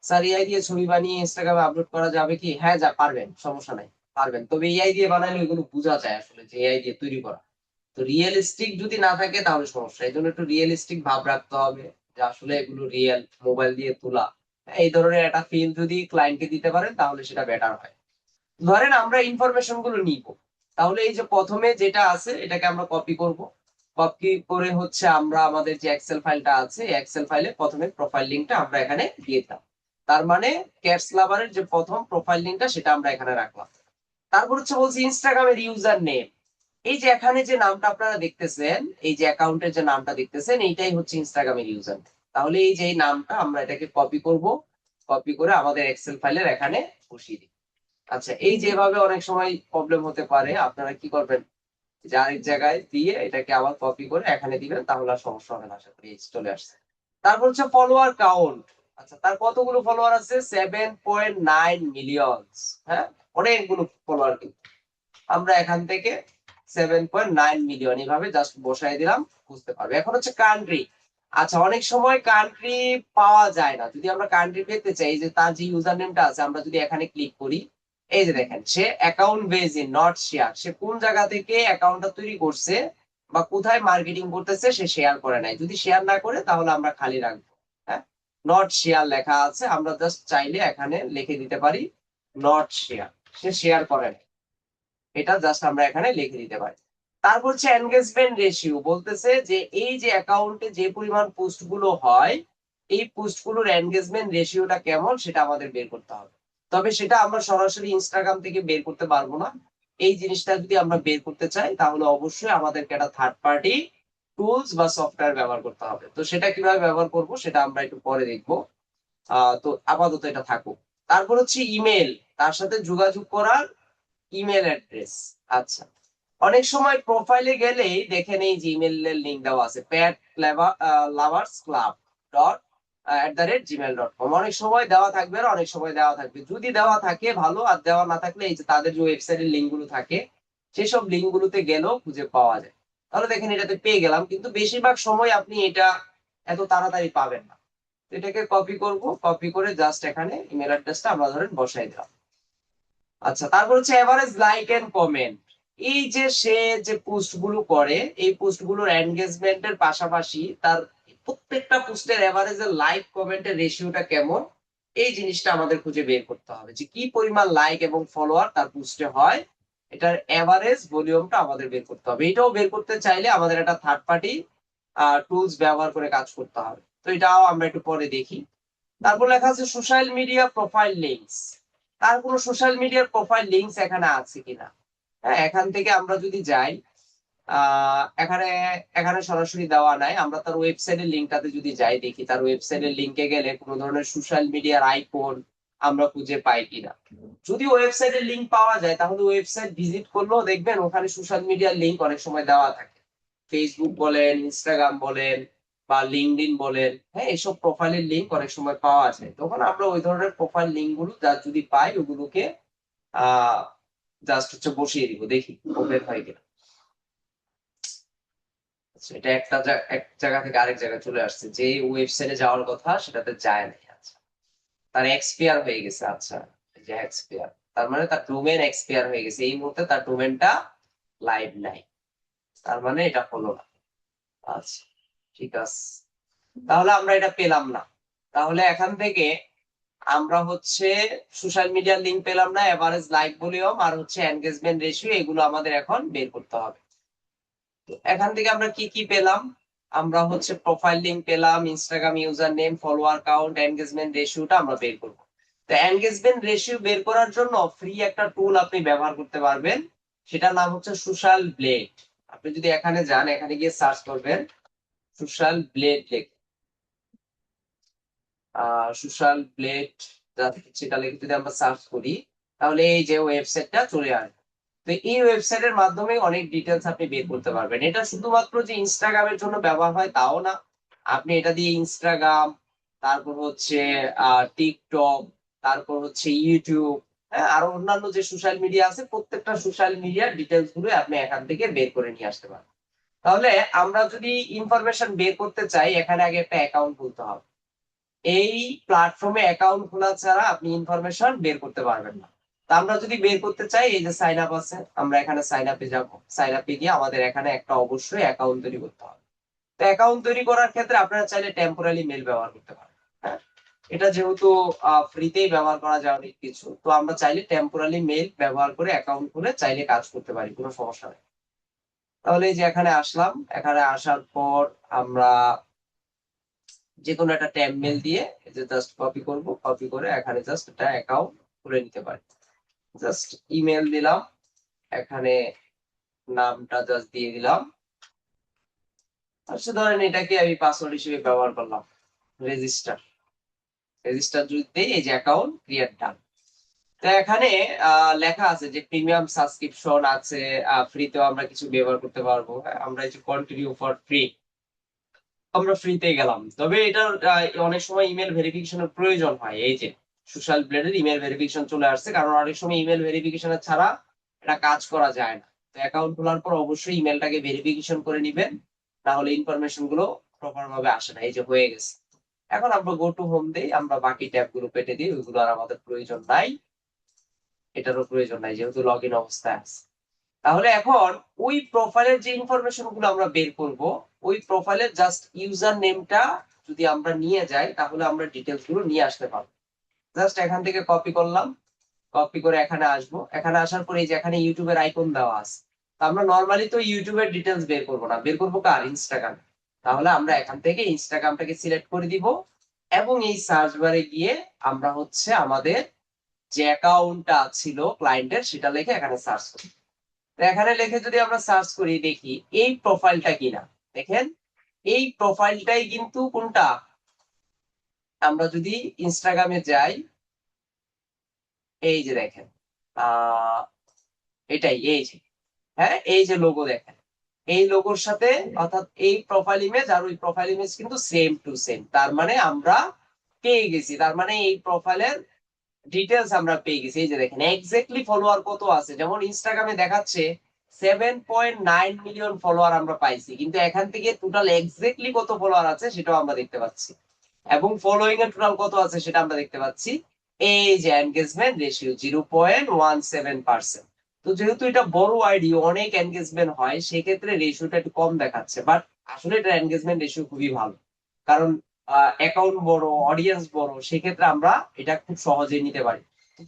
Speaker 1: স্যার এআই দিয়ে ছবি বানিয়ে ইনস্টাগ্রামে আপলোড করা যাবে কি? হ্যাঁ, যা পারবেন, সমস্যা নাই, পারবেন। তবে এআই দিয়ে বানালে এগুলো বোঝা যায় আসলে যে এআই দিয়ে তৈরি করা। তো রিয়েলিস্টিক যদি না থাকে তাহলে সমস্যা। এই জন্য একটু রিয়েলিস্টিক ভাব রাখতে হবে যে আসলে এগুলো রিয়েল, মোবাইল দিয়ে তোলা। এই ধরনের একটা ফিল যদি ক্লায়েন্টকে দিতে পারেন তাহলে সেটা বেটার হয়। ধরেন আমরা ইনফরমেশন গুলো নিব, তাহলে এই যে প্রথমে যেটা আছে এটাকে আমরা কপি করব। কপি করে হচ্ছে আমরা আমাদের যে এক্সেল ফাইলটা আছে এক্সেল ফাইলে প্রথমে প্রোফাইল লিংকটা আমরা এখানে দিয়ে দিলাম। তার মানে ক্যাটস লাভারের যে প্রথম প্রোফাইল লিংকটা সেটা আমরা এখানে রাখলাম। তারপর হচ্ছে বলছি ইনস্টাগ্রামের ইউজার নেম। এই যে এখানে যে নামটা আপনারা দেখতেছেন, এই যে অ্যাকাউন্টের যে নামটা দেখতেছেন এইটাই হচ্ছে ইনস্টাগ্রামের ইউজার। তাহলে এই যে এই নামটা আমরা এটাকে কপি করব, কপি করে আমাদের এক্সেল ফাইলের এখানে বসিয়ে দিই। আচ্ছা, এই যেভাবে অনেক সময় প্রবলেম হতে পারে, আপনারা কি করবেন, যে আরেক জায়গায় দিয়ে এটাকে আবার কপি করে এখানে দিবেন তাহলে আর সমস্যা হবে না। আশা করি এই চলে আসছে। তারপর হচ্ছে ফলোয়ার কাউন্ট। আচ্ছা, তার কতগুলো ফলোয়ার আছে? 7.9 মিলিয়ন। হ্যাঁ, অনেকগুলো ফলোয়ার। কিন্তু আমরা এখান থেকে 7.9 মিলিয়ন, এভাবে জাস্ট বসাই দিলাম, বুঝতে পারবে। এখন হচ্ছে কান্ট্রি। আচ্ছা, অনেক সময় কান্ট্রি পাওয়া যায় না। যদি আমরা কান্ট্রি পেতে চাই, যে তার যে ইউজার নেমটা আছে, আমরা যদি এখানে ক্লিক করি, এই যে দেখেন, সে account base in not share, সে কোন জায়গা থেকে অ্যাকাউন্টটা তৈরি করছে বা কোথায় মার্কেটিং করতেছে সে শেয়ার করে নাই। যদি শেয়ার না করে তাহলে আমরা খালি রাখবো। হ্যাঁ, নট শেয়ার লেখা আছে, আমরা জাস্ট চাইলে এখানে লিখে দিতে পারি নট শেয়ার, সে শেয়ার করে নাই, এটা জাস্ট আমরা এখানে লিখে দিতে পারি। তারপর হচ্ছে এনগেজমেন্ট রেশিও, বলতেছে যে এই যে অ্যাকাউন্টে যে পরিমাণ পোস্ট গুলো হয়, এই পোস্ট গুলোর এনগেজমেন্ট রেশিওটা কেমন সেটা আমাদের বের করতে হবে। তবে সেটা আমরা সরাসরি ইনস্টাগ্রাম থেকে বের করতে পারবো না। এই জিনিসটা যদি আমরা বের করতে চাই তাহলে অবশ্যই আমাদেরকে একটা থার্ড পার্টি টুলস বা সফটওয়্যার ব্যবহার করতে হবে। তো সেটা কিভাবে ব্যবহার করব সেটা আমরা একটু পরে দেখবো। তো আপাতত এটা থাকুক। তারপর হচ্ছে ইমেল, তার সাথে যোগাযোগ করার ইমেল অ্যাড্রেস। আচ্ছা, অনেক সময় প্রোফাইলে গেলেই দেখেন এই যে ইমেলের লিঙ্ক দেওয়া আছে, প্যাট লাভার্স ক্লাব ডট @gmail.com। অনেক সময় দেওয়া থাকবে আর অনেক সময় দেওয়া থাকবে। যদি দেওয়া থাকে ভালো, আর দেওয়া না থাকলে এই যে তাদের যে ওয়েবসাইটের লিঙ্ক গুলো থাকে সেসব লিঙ্ক গুলোতে গেলেও খুঁজে পাওয়া যায়। তাহলে দেখেন এটাতে পেয়ে গেলাম, কিন্তু বেশিরভাগ সময় আপনি এটা এত তাড়াতাড়ি পাবেন না। এটাকে কপি করব, কপি করে জাস্ট এখানে ইমেল অ্যাড্রেসটা আমরা ধরেন বসাই দিলাম। আচ্ছা, তারপর হচ্ছে এভারেজ লাইক এন্ড কমেন্ট। এই যে সে যে পোস্ট গুলো করে, এই পোস্ট গুলোর এনগেজমেন্টের পাশাপাশি তার প্রত্যেকটা পোস্টের এভারেজ লাইক কমেন্টের রেশিওটা কেমন, এই জিনিসটা আমাদের খুঁজে বের করতে হবে, যে কি পরিমাণ লাইক এবং ফলোয়ার তার পোস্টে হয়, এটার এভারেজ ভলিউমটা আমাদের বের করতে হবে। এটাও বের করতে চাইলে আমাদের একটা থার্ড পার্টি টুলস ব্যবহার করে কাজ করতে হবে। তো এটাও আমরা একটু পরে দেখি। তারপর লেখা আছে সোশ্যাল মিডিয়া প্রোফাইল লিঙ্কস। তার কোনো সোশ্যাল মিডিয়ার প্রোফাইল লিঙ্কস এখানে আছে কিনা। হ্যাঁ, এখান থেকে আমরা যদি যাই, এখানে এখানে সরাসরি দেওয়া নাই। আমরা তার ওয়েবসাইটের লিঙ্কটাতে যদি যাই, দেখি তার ওয়েবসাইটের লিঙ্কে গেলে কোনো ধরনের সোশ্যাল মিডিয়ার আইকন আমরা খুঁজে পাই কিনা। যদি ওয়েবসাইটের লিঙ্ক পাওয়া যায় তাহলে ওয়েবসাইট ভিজিট করলেও দেখবেন ওখানে সোশ্যাল মিডিয়ার লিঙ্ক অনেক সময় দেওয়া থাকে। ফেসবুক বলেন, ইনস্টাগ্রাম বলেন বা লিঙ্কডইন বলেন, হ্যাঁ, এসব প্রোফাইলের লিঙ্ক অনেক সময় পাওয়া যায়। তখন আমরা ওই ধরনের প্রোফাইল লিঙ্ক গুলো যা যদি পাই ওগুলোকে আহ জাস্ট হচ্ছে বসিয়ে দিব, দেখি ওপেন হয় কিনা। আচ্ছা, এটা এক জায়গা থেকে আরেক জায়গায় চলে আসছে, যে ওয়েবসাইটে যাওয়ার কথা সেটাতে যায় নাই। আচ্ছা, তার এক্সপায়ার হয়ে গেছে। আচ্ছা, এই যে এক্সপায়ার, তার মানে তার ডোমেন এক্সপায়ার হয়ে গেছে, এই মুহূর্তে তার ডোমেনটা লাইভ নাই, তার মানে এটা হলো না। আচ্ছা, ঠিক আছে, তাহলে আমরা এটা পেলাম না। তাহলে এখান থেকে আমরা হচ্ছে সোশ্যাল মিডিয়ার লিঙ্ক পেলাম না, এভারেজ লাইক ভলিউম আর হচ্ছে এনগেজমেন্ট রেশিও, এগুলো আমাদের এখন বের করতে হবে। এখান থেকে আমরা কি কি পেলাম, আমরা হচ্ছে প্রোফাইল লিংক পেলাম, Instagram username, follower count, engagement রেশিওটা আমরা বের করব। তো এনগেজমেন্ট রেশিও বের করার জন্য ফ্রি একটা টুল আপনি ব্যবহার করতে পারবেন, সেটার নাম হচ্ছে সোশ্যাল ব্লেড। আপনি যদি এখানে যান, এখানে গিয়ে সার্চ করবেন সোশ্যাল ব্লেড লিখে, সোশ্যাল ব্লেড সেটা লিখে যদি আমরা সার্চ করি তাহলে এই যে ওয়েবসাইটটা চলে আসবে। তো এই ওয়েবসাইটের মাধ্যমে অনেক ডিটেলস আপনি বের করতে পারবেন। এটা শুধুমাত্র যে ইনস্টাগ্রামের জন্য ব্যবহার হয় তাও না, আপনি এটা দিয়ে ইনস্টাগ্রাম, তারপর হচ্ছে টিকটক, তারপর হচ্ছে ইউটিউব, হ্যাঁ, আরো অন্যান্য যে সোশ্যাল মিডিয়া আছে প্রত্যেকটা সোশ্যাল মিডিয়ার ডিটেলস গুলো আপনি এখান থেকে বের করে নিয়ে আসতে পারেন। তাহলে আমরা যদি ইনফরমেশন বের করতে চাই, এখানে আগে একটা অ্যাকাউন্ট খুলতে হবে। এই প্ল্যাটফর্মে অ্যাকাউন্ট খোলা ছাড়া আপনি ইনফরমেশন বের করতে পারবেন না। তা আমরা যদি বের করতে চাই, এই যে সাইন আপ আছে, আমরা এখানে সাইন আপে যাবো। সাইন আপে গিয়ে আমাদের এখানে একটা অবশ্যই অ্যাকাউন্ট তৈরি করতে হবে। তো অ্যাকাউন্ট তৈরি করার ক্ষেত্রে আপনারা চাইলে টেম্পোরারি মেল ব্যবহার করতে পারেন। হ্যাঁ, এটা যেহেতু ফ্রিতেই ব্যবহার করা যায় অনেক কিছু, তো আমরা চাইলে টেম্পোরারি মেল ব্যবহার করে অ্যাকাউন্ট খুলে চাইলে কাজ করতে পারি, কোনো সমস্যা নেই। তাহলে এই যে এখানে আসলাম, এখানে আসার পর আমরা যে কোনো একটা ট্যাব মেল দিয়ে এই যে জাস্ট কপি করব, কপি করে এখানে জাস্ট একটা অ্যাকাউন্ট খুলে নিতে পারি। জাস্ট ইমেল দিলাম, এখানে নামটা জাস্ট দিয়ে দিলাম। আচ্ছা, ধরেন এটাকে আমি পাসওয়ার্ড হিসেবে ব্যবহার করলাম, রেজিস্টার। রেজিস্টার যদি দেই, এই যে অ্যাকাউন্ট ক্রিয়েট ডান। তো এখানে লেখা আছে যে প্রিমিয়াম সাবস্ক্রিপশন আছে, ফ্রিতেও আমরা কিছু ব্যবহার করতে পারবো। হ্যাঁ, আমরা এই যে কন্টিনিউ ফর ফ্রি, আমরা ফ্রিতে গেলাম। তবে এটার অনেক সময় ইমেল ভেরিফিকেশনের প্রয়োজন হয়। এই যে সোশ্যাল ব্লেডের ইমেল ভেরিফিকেশন চলে আসছে, কারণ অনেক সময় ইমেল ভেরিফিকেশন ছাড়া এটা কাজ করা যায় না। তো অ্যাকাউন্ট খোলার পর অবশ্যই ইমেলটাকে ভেরিফিকেশন করে নিবেন, না হলে ইনফরমেশন গুলো প্রপার ভাবে আসে না। এই যে হয়ে গেছে। এখন আমরা গো টু হোম দেই, আমরা বাকি ট্যাব গুলো পেটে দিই, ওইগুলো আর আমাদের প্রয়োজন নাই, এটারও প্রয়োজন নাই যেহেতু লগ ইন অবস্থায় আছে। তাহলে এখন ওই প্রোফাইলের যে ইনফরমেশন গুলো আমরা বের করব, ওই প্রোফাইলের জাস্ট ইউজার নেমটা যদি আমরা নিয়ে যাই তাহলে আমরা ডিটেলস গুলো নিয়ে আসতে পারবো। জাস্ট এখান থেকে কপি করলাম, কপি করে এখানে আসবো, এখানে আসার পরে এই যে এখানে ইউটিউবের আইকন দেওয়া আছে, তো আমরা নর্মালি তো ইউটিউবের ডিটেলস বের করবো না, বের করবো কার, ইনস্টাগ্রাম। তাহলে আমরা এখান থেকে ইনস্টাগ্রামটাকে সিলেক্ট করে দিব এবং এই সার্চ বারে গিয়ে আমরা হচ্ছে আমাদের যে অ্যাকাউন্টটা ছিল ক্লায়েন্টের সেটা লিখে এখানে সার্চ করি। তো এখানে লিখে যদি আমরা সার্চ করি দেখি এই প্রোফাইলটা কিনা, দেখেন এই প্রোফাইলটাই কিন্তু কোনটা, আমরা যদি ইনস্টাগ্রামে যাই, এই যে দেখেন এটাই, এই যে, হ্যাঁ এই যে লোগো দেখেন, এই লোগোর সাথে অর্থাৎ এই প্রোফাইল ইমেজ আর ওই প্রোফাইল ইমেজ কিন্তু সেম টু সেম। তার মানে আমরা পেয়ে গেছি, তার মানে এই প্রোফাইলের ডিটেলস আমরা পেয়ে গেছি। এই যে দেখেন এক্স্যাক্টলি ফলোয়ার কত আছে, যেমন ইনস্টাগ্রামে দেখাচ্ছে 7.9 মিলিয়ন ফলোয়ার আমরা পাইছি, কিন্তু এখান থেকে টোটাল এক্স্যাক্টলি কত ফলোয়ার আছে সেটাও আমরা দেখতে পাচ্ছি, এবং ফলোইং এর টোটাল কত আছে সেটা আমরা দেখতে পাচ্ছি। এই যে এনগেজমেন্ট রেশিও 0.17%। তো যেহেতু এটা বড় আইডি, অনেক এনগেজমেন্ট হয়, সেক্ষেত্রে রেশিওটা একটু কম দেখাচ্ছে, বাট আসলে এটা এনগেজমেন্ট রেশিও খুবই ভালো, কারণ অ্যাকাউন্ট বড়, অডিয়েন্স বড়, সেক্ষেত্রে আমরা এটা খুব সহজেই নিতে পারি।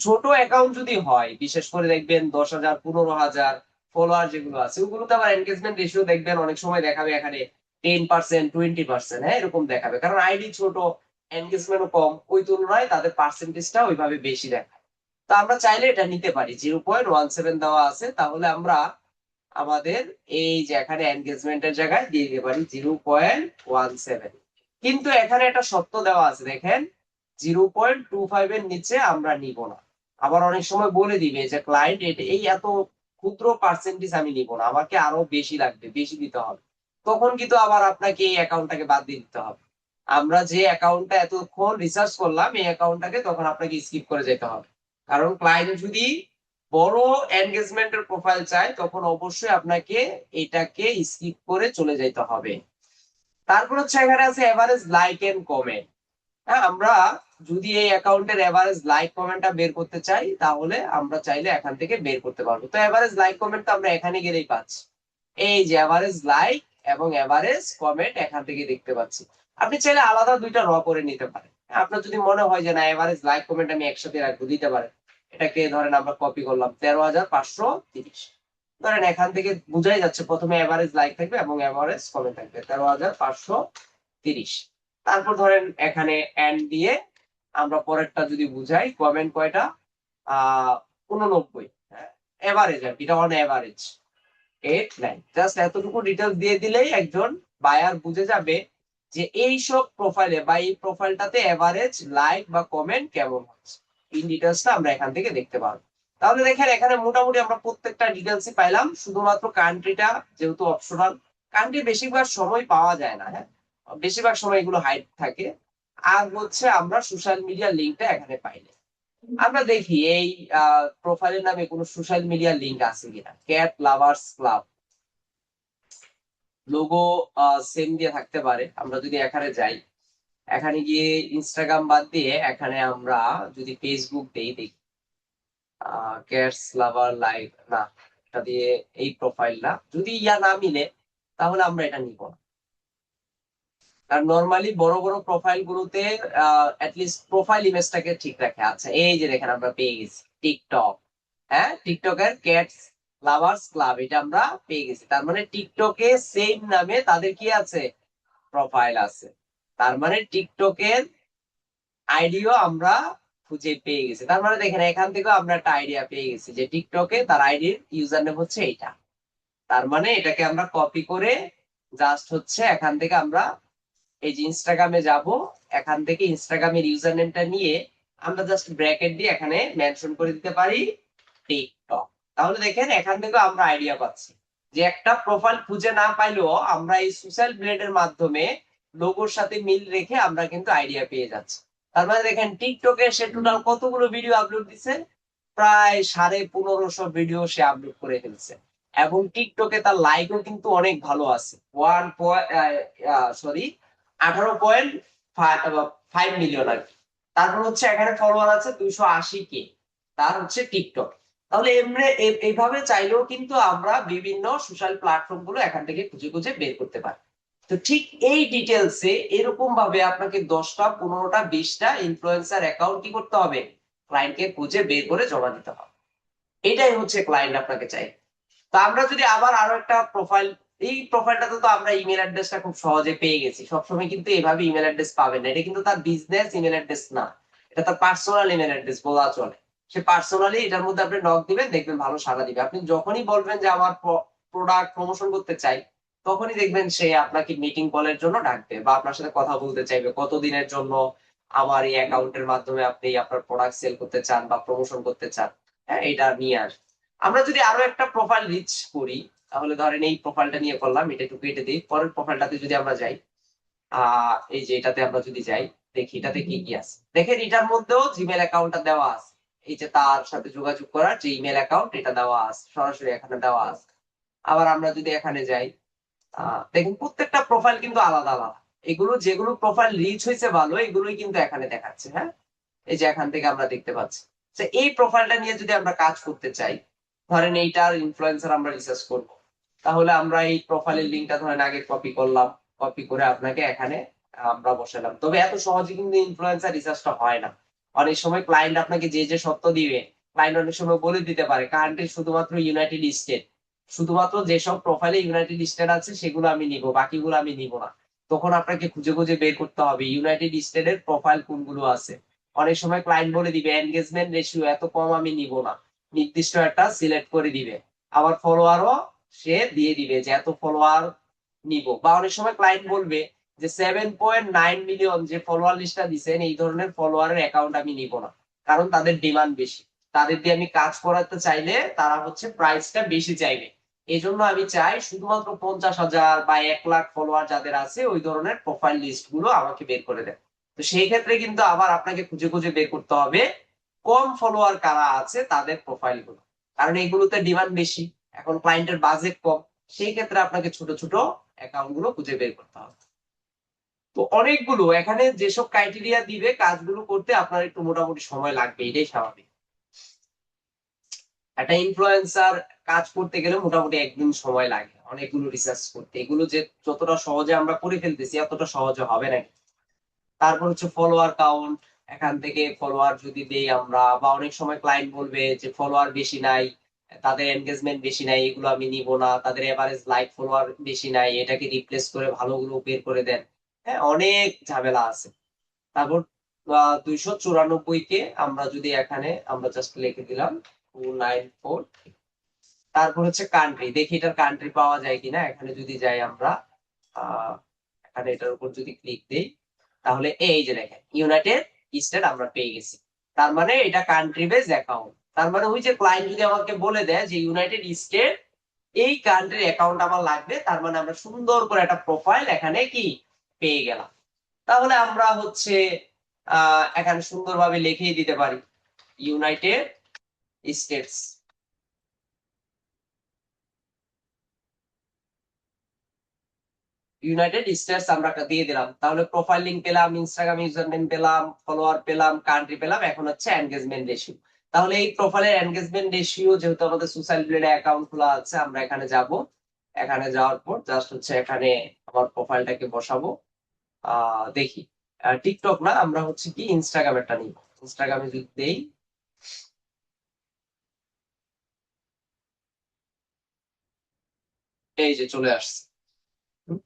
Speaker 1: ছোট অ্যাকাউন্ট যদি হয়, বিশেষ করে দেখবেন 10,000 15,000 ফলোয়ার যেগুলো আছে, ওগুলোতে আবার এনগেজমেন্ট রেশিও দেখবেন অনেক সময় দেখাবে এখানে 10% 20%, হ্যাঁ এরকম দেখাবে, কারণ আইডি ছোট, এনগেজমেন্টও কম, ওই তুলনায় তাদের পার্সেন্টেজটা ওইভাবে বেশি দেখায়। তো আমরা চাইলে এটা নিতে পারি, 0.17 দেওয়া আছে, তাহলে আমরা আমাদের এই যে এখানে এনগেজমেন্টের জায়গায় দিয়ে দিতে পারি 0.17। কিন্তু এখানে একটা শর্ত দেওয়া আছে, দেখেন 0.25 এর নিচে আমরা নিব না। আবার অনেক সময় বলে দিবে যে ক্লায়েন্ট এই এত ক্ষুদ্র পার্সেন্টেজ আমি নিব না, আমাকে আরো বেশি লাগবে, বেশি দিতে হবে, তখন কিন্তু আবার আপনাকে এই অ্যাকাউন্টটাকে বাদ দিয়ে দিতে হবে। আমরা যে অ্যাকাউন্টটা এতক্ষণ রিসার্চ করলাম এই অ্যাকাউন্টটাকে তখন আপনাকে স্কিপ করে যেতে হবে, কারণ ক্লায়েন্ট যদি বড় এনগেজমেন্টের প্রোফাইল চায় তখন অবশ্যই আপনাকে এটাকে স্কিপ করে চলে যেতে হবে। তারপর হচ্ছে এখানে আছে এভারেজ লাইক এন্ড কমেন্ট। হ্যাঁ, আমরা যদি এই অ্যাকাউন্টের এভারেজ লাইক কমেন্টটা বের করতে চাই তাহলে আমরা চাইলে এখান থেকে বের করতে পারবো। তো এভারেজ লাইক কমেন্ট তো আমরা এখানে গেলেই পাচ্ছি, এই যে এভারেজ লাইক এবং এভারেজ কমেন্ট এখান থেকে দেখতে পাচ্ছি। আপনি চাইলে আলাদা দুইটা র করে নিতে পারেন, আপনার যদি মনে হয় যে না এভারেজ লাইক কমেন্ট আমি একসাথে রাখবো, দিতে পারেন। এটাকে ধরেন আমরা কপি করলাম 13,530, ধরেন এখান থেকে বুঝাই যাচ্ছে প্রথমে এভারেজ লাইক থাকবে এবং এভারেজ কমেন্ট থাকবে 13,530। তারপর ধরেন এখানে এন্ড দিয়ে আমরা পরেরটা যদি বুঝাই, কমেন্ট কয়টা, 89, এভারেজ আর কি, এটা অন এভারেজ 8 9। জাস্ট এতটুকু ডিটেলস দিয়ে দিলেই একজন বায়ার বুঝে যাবে যে এই সব প্রোফাইলে বা এই প্রোফাইলটাতে এভারেজ লাইক বা কমেন্ট কেমন হচ্ছে। এই ডিটেলসটা আমরা এখান থেকে দেখতে পারবো। তাহলে দেখেন এখানে মোটামুটি আমরা প্রত্যেকটা ডিটেলসই পাইলাম, শুধুমাত্র কান্ট্রিটা যেহেতু অপশনাল, কান্ট্রি বেশিরভাগ সময় পাওয়া যায় না, হ্যাঁ বেশিরভাগ সময় এগুলো হাইড থাকে। আর হচ্ছে আমরা সোশ্যাল মিডিয়া লিঙ্কটা এখানে পাইলে আমরা দেখি এই প্রোফাইলের নামে কোনো সোশ্যাল মিডিয়া লিংক আছে কিনা। Cat lovers club logo same দিয়ে থাকতে পারে। আমরা যদি এখানে যাই, এখানে গিয়ে ইনস্টাগ্রাম বাদ দিয়ে এখানে আমরা যদি ফেসবুক দেই, দেখি ক্যাটস লাভার লাইক না, এটা দিয়ে এই প্রোফাইল না, যদি ইয়া না মিলে তাহলে আমরা এটা নিব না। কারণ নরমালি বড় বড় প্রোফাইল গুলোতে অ্যাটলিস্ট প্রোফাইল ইমেজটাকে ঠিক রাখে। আচ্ছা এই যে দেখেন আমরা পেয়ে গেছি টিকটক, হ্যাঁ টিকটকের ক্যাটস লাভার্স ক্লাব, এটা আমরা পেয়ে গেছি। তার মানে টিকটকে সেম নামে তাদের কি আছে, প্রোফাইল আছে। তার মানে টিকটকের আইডিও আমরা খুঁজে পেয়ে গেছি। তার মানে দেখেন এখান থেকেও আমরা একটা আইডিয়া পেয়ে গেছি যে টিকটকে তার আইডির ইউজার নেম হচ্ছে এইটা। তার মানে এটাকে আমরা কপি করে জাস্ট হচ্ছে এখান থেকে আমরা এই যে ইনস্টাগ্রামে যাব, এখান থেকে ইনস্টাগ্রামের ইউজার নেমটা নিয়ে আমরা জাস্ট ব্র্যাকেট দিয়ে এখানে মেনশন করে দিতে পারি টিকটক। তাহলে দেখেন এখান থেকে আমরা আইডিয়া পাচ্ছি যে একটা প্রোফাইল খুঁজে না পাইলেও আমরা এই সোশ্যাল ব্লেডের মাধ্যমে লোগোর সাথে মিল রেখে আমরা কিন্তু আইডিয়া পেয়ে যাচ্ছি। তার মানে দেখেন টিকটকে সে টোটাল কতগুলো ভিডিও আপলোড দিছে, প্রায় 1550 ভিডিও সে আপলোড করে ফেলছে। এবং টিকটকে তার লাইকও কিন্তু অনেক ভালো আছে, 18.5 মিলিয়ন আর কি। তারপর হচ্ছে এখানে ফলোয়ার আছে 280K, তার হচ্ছে টিকটক। তাহলে এমনি এইভাবে চাইলেও কিন্তু আমরা বিভিন্ন সোশ্যাল প্ল্যাটফর্ম গুলো এখান থেকে খুঁজে খুঁজে বের করতে পারি। তো ঠিক এই ডিটেলসে এরকম ভাবে আপনাকে 10টা 15টা 20টা ইনফ্লুয়েন্সার অ্যাকাউন্ট কি করতে হবে, ক্লায়েন্টকে খুঁজে বের করে জমা দিতে হবে। এটাই হচ্ছে ক্লায়েন্ট আপনাকে চাই। তো আমরা যদি আবার আরো একটা প্রোফাইল, এই প্রোফাইলটাতে তো আমরা ইমেল অ্যাড্রেসটা খুব সহজে পেয়ে গেছি, সবসময় কিন্তু এভাবে ইমেল অ্যাড্রেস পাবেন না, এটা কিন্তু তার বিজনেস ইমেল অ্যাড্রেস না, এটা তার পার্সোনাল ইমেল অ্যাড্রেস বলা চলে। সে পার্সোনালি এটার মধ্যে আপনি নক দিবেন, দেখবেন ভালো সাড়া দিবে। আপনি যখনই বলবেন যে আমার প্রোডাক্ট প্রমোশন করতে চাই, তখনই দেখবেন সে আপনাকে মিটিং কলের জন্য ডাকবে বা আপনার সাথে কথা বলতে চাইবে কতদিনের জন্য আমার এই অ্যাকাউন্টের মাধ্যমে আপনি আপনার প্রোডাক্ট সেল করতে চান বা প্রমোশন করতে চান। হ্যাঁ, এটা নিয়ে আসবে। আমরা যদি আরো একটা প্রোফাইল রিচ করি, তাহলে ধরেন এই প্রোফাইলটা নিয়ে করলাম, এটা একটু কেটে দিই, পরের প্রোফাইলটাতে যদি আমরা যাই, এই যে এটাতে আমরা যদি যাই, দেখি এটাতে কি কি আছে। দেখেন এটার মধ্যেও জিমেল অ্যাকাউন্টটা দেওয়া আছে, এই যে তার সাথে যোগাযোগ করার যে ইমেল অ্যাকাউন্ট এটা দেওয়া আছে, সরাসরি এখানে দেওয়া আছে। আবার আমরা যদি এখানে যাই, দেখুন প্রত্যেকটা প্রোফাইল কিন্তু আলাদা আলাদা। এগুলো যেগুলো প্রোফাইল রিচ হয়েছে ভালো, এগুলোই কিন্তু এখানে দেখাচ্ছে। হ্যাঁ, এই যে এখান থেকে আমরা দেখতে পাচ্ছি। তো এই প্রোফাইলটা নিয়ে যদি আমরা কাজ করতে চাই, ধরেন এইটার ইনফ্লুয়েন্সার আমরা রিসার্চ করব, তাহলে আমরা এই প্রোফাইলের লিঙ্কটা ধরেন আগে কপি করলাম, কপি করে আপনাকে এখানে আমরা বসালাম। তবে এত সহজে কিন্তু ইনফ্লুয়েন্সার রিসার্চটা হয় না। অনেক সময় ক্লায়েন্ট আপনাকে যে যে সত্য দিবে, ক্লায়েন্ট অনেক সময় বলে দিতে পারে কান্ট্রি শুধুমাত্র ইউনাইটেড স্টেট, শুধুমাত্র যেসব প্রোফাইলে ইউনাইটেড স্টেট আছে সেগুলো আমি নিব, বাকিগুলো আমি নিব না। তখন আপনাকে খুঁজে খুঁজে বের করতে হবে ইউনাইটেড স্টেটের প্রোফাইল কোনগুলো আছে। অনেক সময় ক্লায়েন্ট বলে দিবে এনগেজমেন্ট রেশিও এত কম, আমি নিব না, নির্দিষ্ট একটা সিলেক্ট করে দিবে। আবার ফলোয়ারও সে দিয়ে দিবে যে এত ফলোয়ার নিব। বা অনেক সময় ক্লায়েন্ট বলবে যে 7.9 মিলিয়ন যে ফলোয়ার লিস্টটা দিচ্ছেন, এই ধরনের ফলোয়ারের অ্যাকাউন্ট আমি নিব না, কারণ তাদের ডিমান্ড বেশি, তাদের দিয়ে আমি কাজ করাতে চাইলে তারা হচ্ছে প্রাইসটা বেশি চাইবে। এই জন্য আমি চাই শুধুমাত্র 50,000 বা 1 লাখ ফলোয়ার যাদের আছে ওই ধরনের প্রোফাইল লিস্ট গুলো আমাকে বের করে দেন। তো সেই ক্ষেত্রে কিন্তু আবার আপনাকে খুঁজে খুঁজে বের করতে হবে কম ফলোয়ার কারা আছে তাদের প্রোফাইল গুলো, কারণ এগুলোতে ডিমান্ড বেশি, এখন ক্লায়েন্টের বাজেট কম, সেই ক্ষেত্রে আপনাকে ছোট ছোট অ্যাকাউন্ট গুলো খুঁজে বের করতে হবে। তো অনেকগুলো এখানে যেসব ক্রাইটেরিয়া দিবে কাজগুলো করতে আপনার একটু মোটামুটি সময় লাগবে, এটাই স্বাভাবিক। একটা ইনফ্লুয়েন্সার কাজ করতে গেলে মোটামুটি একদিন সময় লাগে অনেকগুলো রিসার্চ করতে, এগুলো যে যতটা সহজে আমরা করে ফেলতেছি এতটা সহজে হবে না। তারপর হচ্ছে ফলোয়ার কাউন্ট, এখান থেকে ফলোয়ার যদি দেই আমরা, বা অনেক সময় ক্লায়েন্ট বলবে যে ফলোয়ার বেশি নাই, তাদের এনগেজমেন্ট বেশি নাই, এগুলো আমি নিব না, তাদের এভারেজ লাইক ফলোয়ার বেশি নাই, এটাকে রিপ্লেস করে ভালোগুলো বের করে দেন। হ্যাঁ, অনেক ঝামেলা আছে। তারপর 294 কে আমরা যদি এখানে আমরা জাস্ট লিখে দিলাম 294। তারপর হচ্ছে কান্ট্রি, দেখি এটার কান্ট্রি পাওয়া যায় কিনা, এখানে যদি যাই আমরা, এখানে এটার উপর যদি ক্লিক দিই, তাহলে এই যে দেখেন ইউনাইটেড স্টেট আমরা পেয়ে গেছি। তার মানে এটা কান্ট্রি বেস অ্যাকাউন্ট। তার মানে ওই যে ক্লায়েন্ট যদি আমাকে বলে দেয় যে ইউনাইটেড স্টেট এই কান্ট্রির অ্যাকাউন্ট আমার লাগবে, তার মানে আমরা সুন্দর করে একটা প্রোফাইল এখানে কি পেয়ে গেলাম। তাহলে আমরা হচ্ছে এখানে সুন্দরভাবে লিখেই দিতে পারি ইউনাইটেড স্টেটস। ইউনাইটেড স্টেটস আমরা দিয়ে দিলাম, তাহলে প্রোফাইল লিংক পেলাম, ইনস্টাগ্রাম ইউজার নেম পেলাম, ফলোয়ার পেলাম, কান্ট্রি পেলাম, এখন হচ্ছে এনগেজমেন্ট রেশিও। তাহলে এই প্রোফাইলের এনগেজমেন্ট রেশিও, যেহেতু আমাদের সোশ্যাল মিডিয়া অ্যাকাউন্ট খোলা আছে, আমরা এখানে যাব। এখানে যাওয়ার পর জাস্ট হচ্ছে এখানে আমার প্রোফাইলটাকে বসাবো। দেখি, টিকটক না, আমরা হচ্ছে কি ইনস্টাগ্রাম একটা নিব। ইনস্টাগ্রামে যদি দেই, এই যে চলে আসছে। হুম,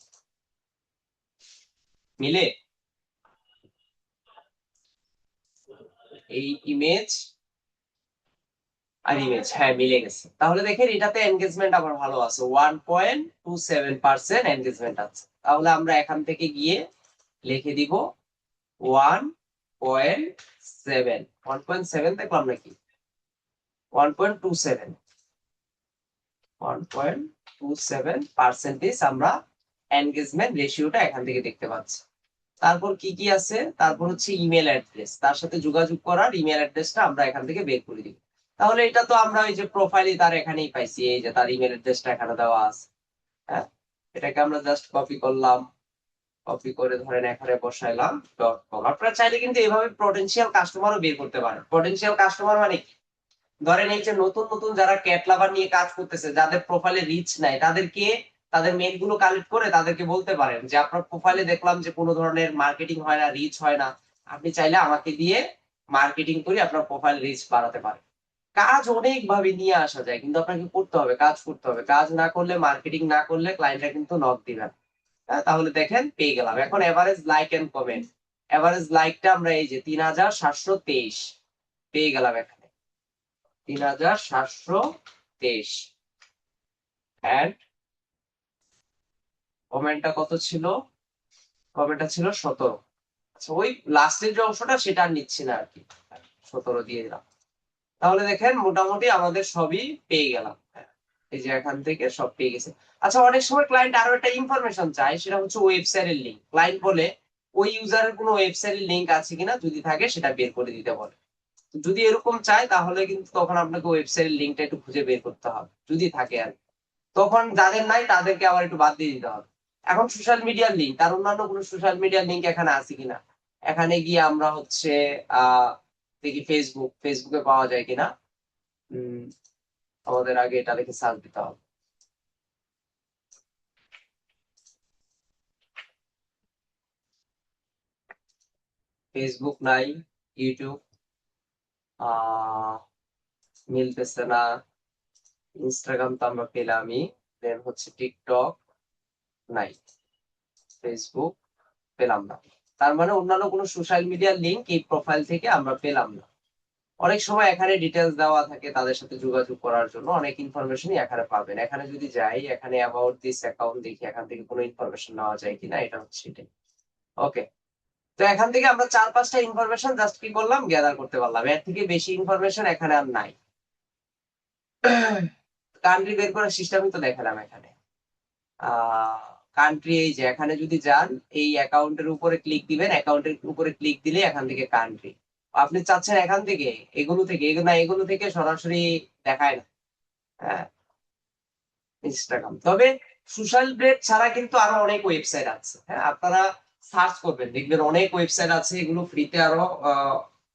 Speaker 1: মিলে এই ইমেজ আর ইমেজ, হ্যাঁ মিলে গেছে। তাহলে দেখেন এটাতে এনগেজমেন্ট আবার ভালো আছে, 1.27% এনগেজমেন্ট আছে। তাহলে আমরা এখান থেকে গিয়ে লিখে দিব 1.7, 1.7 দেখলাম নাকি, 1.27, 1.27% আমরা এনগেজমেন্ট রেশিওটা এখান থেকে দেখতে পাচ্ছি। তারপর কি কি আছে, তারপর হচ্ছে ইমেল অ্যাড্রেস, তার সাথে যোগাযোগ করার ইমেল অ্যাড্রেসটা আমরা এখান থেকে বের করে দিব। তাহলে এটা তো আমরা ওই যে প্রোফাইলে তার এখানেই পাইছি, এই যে তার ইমেল অ্যাড্রেসটা এখানে দেওয়া আছে। হ্যাঁ, এটাকে আমরা জাস্ট কপি করলাম, কপি করে ধরেন এখানে বসাইলাম .com। আপনারা চাইলে কিন্তু এভাবে পটেনশিয়াল কাস্টমারও বের করতে পারেন। পটেনশিয়াল কাস্টমার মানে কি, ধরেন এই যে নতুন নতুন যারা ক্যাট লাভার নিয়ে কাজ করতেছে, যাদের প্রোফাইলে রিচ নাই, তাদেরকে তাদের মেল গুলো কালেক্ট করে তাদেরকে বলতে পারেন যে আপনার প্রোফাইলে দেখলাম যে কোনো ধরনের মার্কেটিং হয় না, রিচ হয় না, আপনি চাইলে আমাকে দিয়ে মার্কেটিং করে আপনার প্রোফাইল রিচ বাড়াতে পারেন। কাজ অনেক ভাবে নিয়ে আসা যায়, কিন্তু আপনাকে করতে হবে, কাজ করতে হবে। কাজ না করলে, মার্কেটিং না করলে ক্লায়েন্টরা কিন্তু নক দিবে না। তাহলে দেখেন পেয়ে গেলাম। এখন average like and comment, average লাইকটা আমরা এই যে 3723 পেয়ে গেলাম এখানে, 3723। এন্ড কমেন্টটা কত ছিল? কমেন্টটা ছিল 17। আচ্ছা, ওই লাস্টের যে অংশটা সেটা আর নিচ্ছি না আর কি, 17 দিয়ে দিলাম। তাহলে দেখেন মোটামুটি আমাদের সবই পেয়ে গেলাম। এই যে এখান থেকে সব পেয়ে গেছে। আচ্ছা, অনেক সময় ক্লায়েন্ট আরো একটা ইনফরমেশন চায়, সেটা হচ্ছে ওয়েবসাইটের লিঙ্ক। ক্লায়েন্ট বলে ওই ইউজারের কোনো ওয়েবসাইটের লিঙ্ক আছে কিনা, যদি থাকে সেটা বের করে দিতে বলে। তো যদি এরকম চায় তাহলে কিন্তু তখন আপনাকে ওয়েবসাইটের লিঙ্কটা একটু খুঁজে বের করতে হবে, যদি থাকে আর কি। তখন যাদের নাই তাদেরকে আবার একটু বাদ দিয়ে দিতে হবে। এখন সোশ্যাল মিডিয়ার লিঙ্ক, তার অন্যান্য কোনো সোশ্যাল মিডিয়ার লিঙ্ক এখানে আছে কিনা, এখানে গিয়ে আমরা হচ্ছে দেখি ফেসবুকে পাওয়া যায় কিনা। উম, আমাদের আগে এটা লিখে সার্চ দিতে হবে। ফেসবুক নাই, ইউটিউব মিলতেছে না, ইনস্টাগ্রাম তো আমরা পেলামই, দেন হচ্ছে টিকটক নাই, ফেসবুক পেলাম না। তার মানে অন্যান্য কোনো সোশ্যাল মিডিয়ার লিংক এই প্রোফাইল থেকে আমরা পেলাম না। অনেক সময় এখানে ডিটেলস দেওয়া থাকে তাদের সাথে যোগাযোগ করার জন্য, অনেক ইনফরমেশনই এখানে পাবেন। এখানে যদি যাই, এখানে অ্যাবাউট দিস অ্যাকাউন্ট দেখি এখান থেকে কোনো ইনফরমেশন নেওয়া যায় কিনা, এটা হচ্ছে এটাই। ওকে, তো এখান থেকে আমরা 4-5টা ইনফরমেশন জাস্ট কি করলাম, গ্যাদার করতে পারলাম। এর থেকে বেশি ইনফরমেশন এখানে আর নাই। কান্ট্রি বের করার সিস্টেমই তো দেখালাম এখানে। কান্ট্রি, এই যে এখানে যদি যান, এই অ্যাকাউন্টের উপরে ক্লিক দিবেন, অ্যাকাউন্টের উপরে ক্লিক দিলে এখান থেকে কান্ট্রি। আপনি চাচ্ছেন এখান থেকে, এগুলো থেকে, না এগুলো থেকে সরাসরি দেখায় না। হ্যাঁ, ইনস্টাগ্রাম। তবে সোশ্যাল ব্লেড ছাড়া কিন্তু আরো অনেক ওয়েবসাইট আছে। হ্যাঁ, আপনারা সার্চ করবেন, দেখবেন অনেক ওয়েবসাইট আছে, এগুলো ফ্রিতে আরো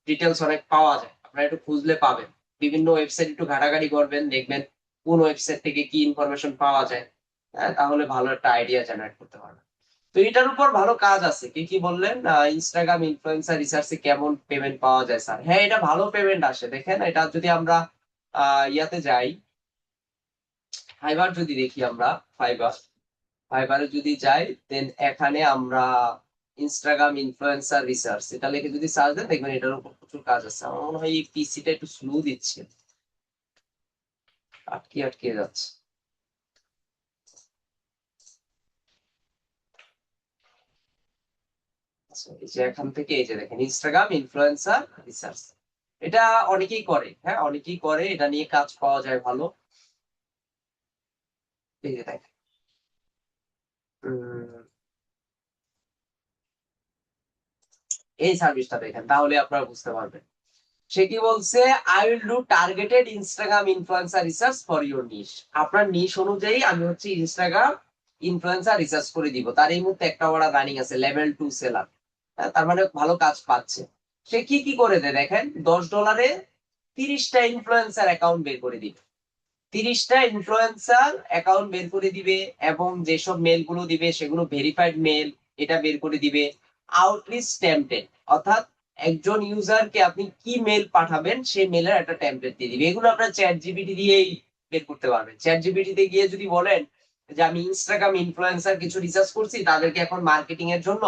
Speaker 1: ডিটেলস অনেক পাওয়া যায়, আপনারা একটু খুঁজলে পাবেন। বিভিন্ন ওয়েবসাইট একটু ঘাটাঘাটি করবেন, দেখবেন কোন ওয়েবসাইট থেকে কি ইনফরমেশন পাওয়া যায়। হ্যাঁ, তাহলে ভালো একটা আইডিয়া জেনারেট করতে পারবেন। তো এটার উপর ভালো কাজ আছে। কি কি বললেন? ইনস্টাগ্রাম ইনফ্লুয়েন্সার রিসার্চে কেমন পেমেন্ট পাওয়া যায় স্যার? হ্যাঁ, এটা ভালো পেমেন্ট আসে। দেখেন, এটা যদি আমরা ইয়াতে যাই, ফাইবার যদি দেখি আমরা, ফাইবার, ফাইবারে যদি যাই, দেন এখানে আমরা ইনস্টাগ্রাম ইনফ্লুয়েন্সার রিসার্চ এটা লিখে যদি সার্চ দেন, দেখবেন এটার উপর প্রচুর কাজ আছে। আমার মনে হয় এই পিসিটা একটু স্লো দিচ্ছে, আটকে আটকে যাচ্ছে। আচ্ছা, এই যে এখান থেকে এই যে দেখেন ইনস্টাগ্রাম ইনফ্লুয়েন্সার রিসার্চ, এটা অনেকেই করে। হ্যাঁ, অনেকেই করে, এটা নিয়ে কাজ পাওয়া যায় ভালো। এই যে দেখেন, উম, এই সার্ভিসটা দেখেন, তাহলে আপনারা বুঝতে পারবেন। সে কি বলছে, I will do targeted Instagram influencer research for your niche. আপনার নিশ অনুযায়ী আমি হচ্ছে ইনস্টাগ্রাম ইনফ্লুয়েন্সার রিসার্চ করে দিব। তার এই মুহূর্তে একটা অর্ডার রানিং আছে, লেভেল 2 সেলার। তার মানে ভালো কাজ পাচ্ছে। সে কি কি করে দেয় দেখেন, $10 30টা ইনফ্লুয়েন্সার অ্যাকাউন্ট বের করে দিবে। 30টা ইনফ্লুয়েন্সার অ্যাকাউন্ট বের করে দিবে, এবং যেসব মেল গুলো দিবে সেগুলো ভেরিফাইড মেল, এটা বের করে দিবে। আউটরিচ টেমপ্লেট, অর্থাৎ একজন ইউজারকে আপনি কি মেল পাঠাবেন সেই মেলের একটা টেমপ্লেট দিয়ে দিবে। এগুলো আপনার চ্যাট জিপিটি দিয়েই বের করতে পারবেন। চ্যাট জিপিটি তে গিয়ে যদি বলেন যে আমি ইনস্টাগ্রাম ইনফ্লুয়েন্সার কিছু রিসার্চ করছি, তাদেরকে এখন মার্কেটিং এর জন্য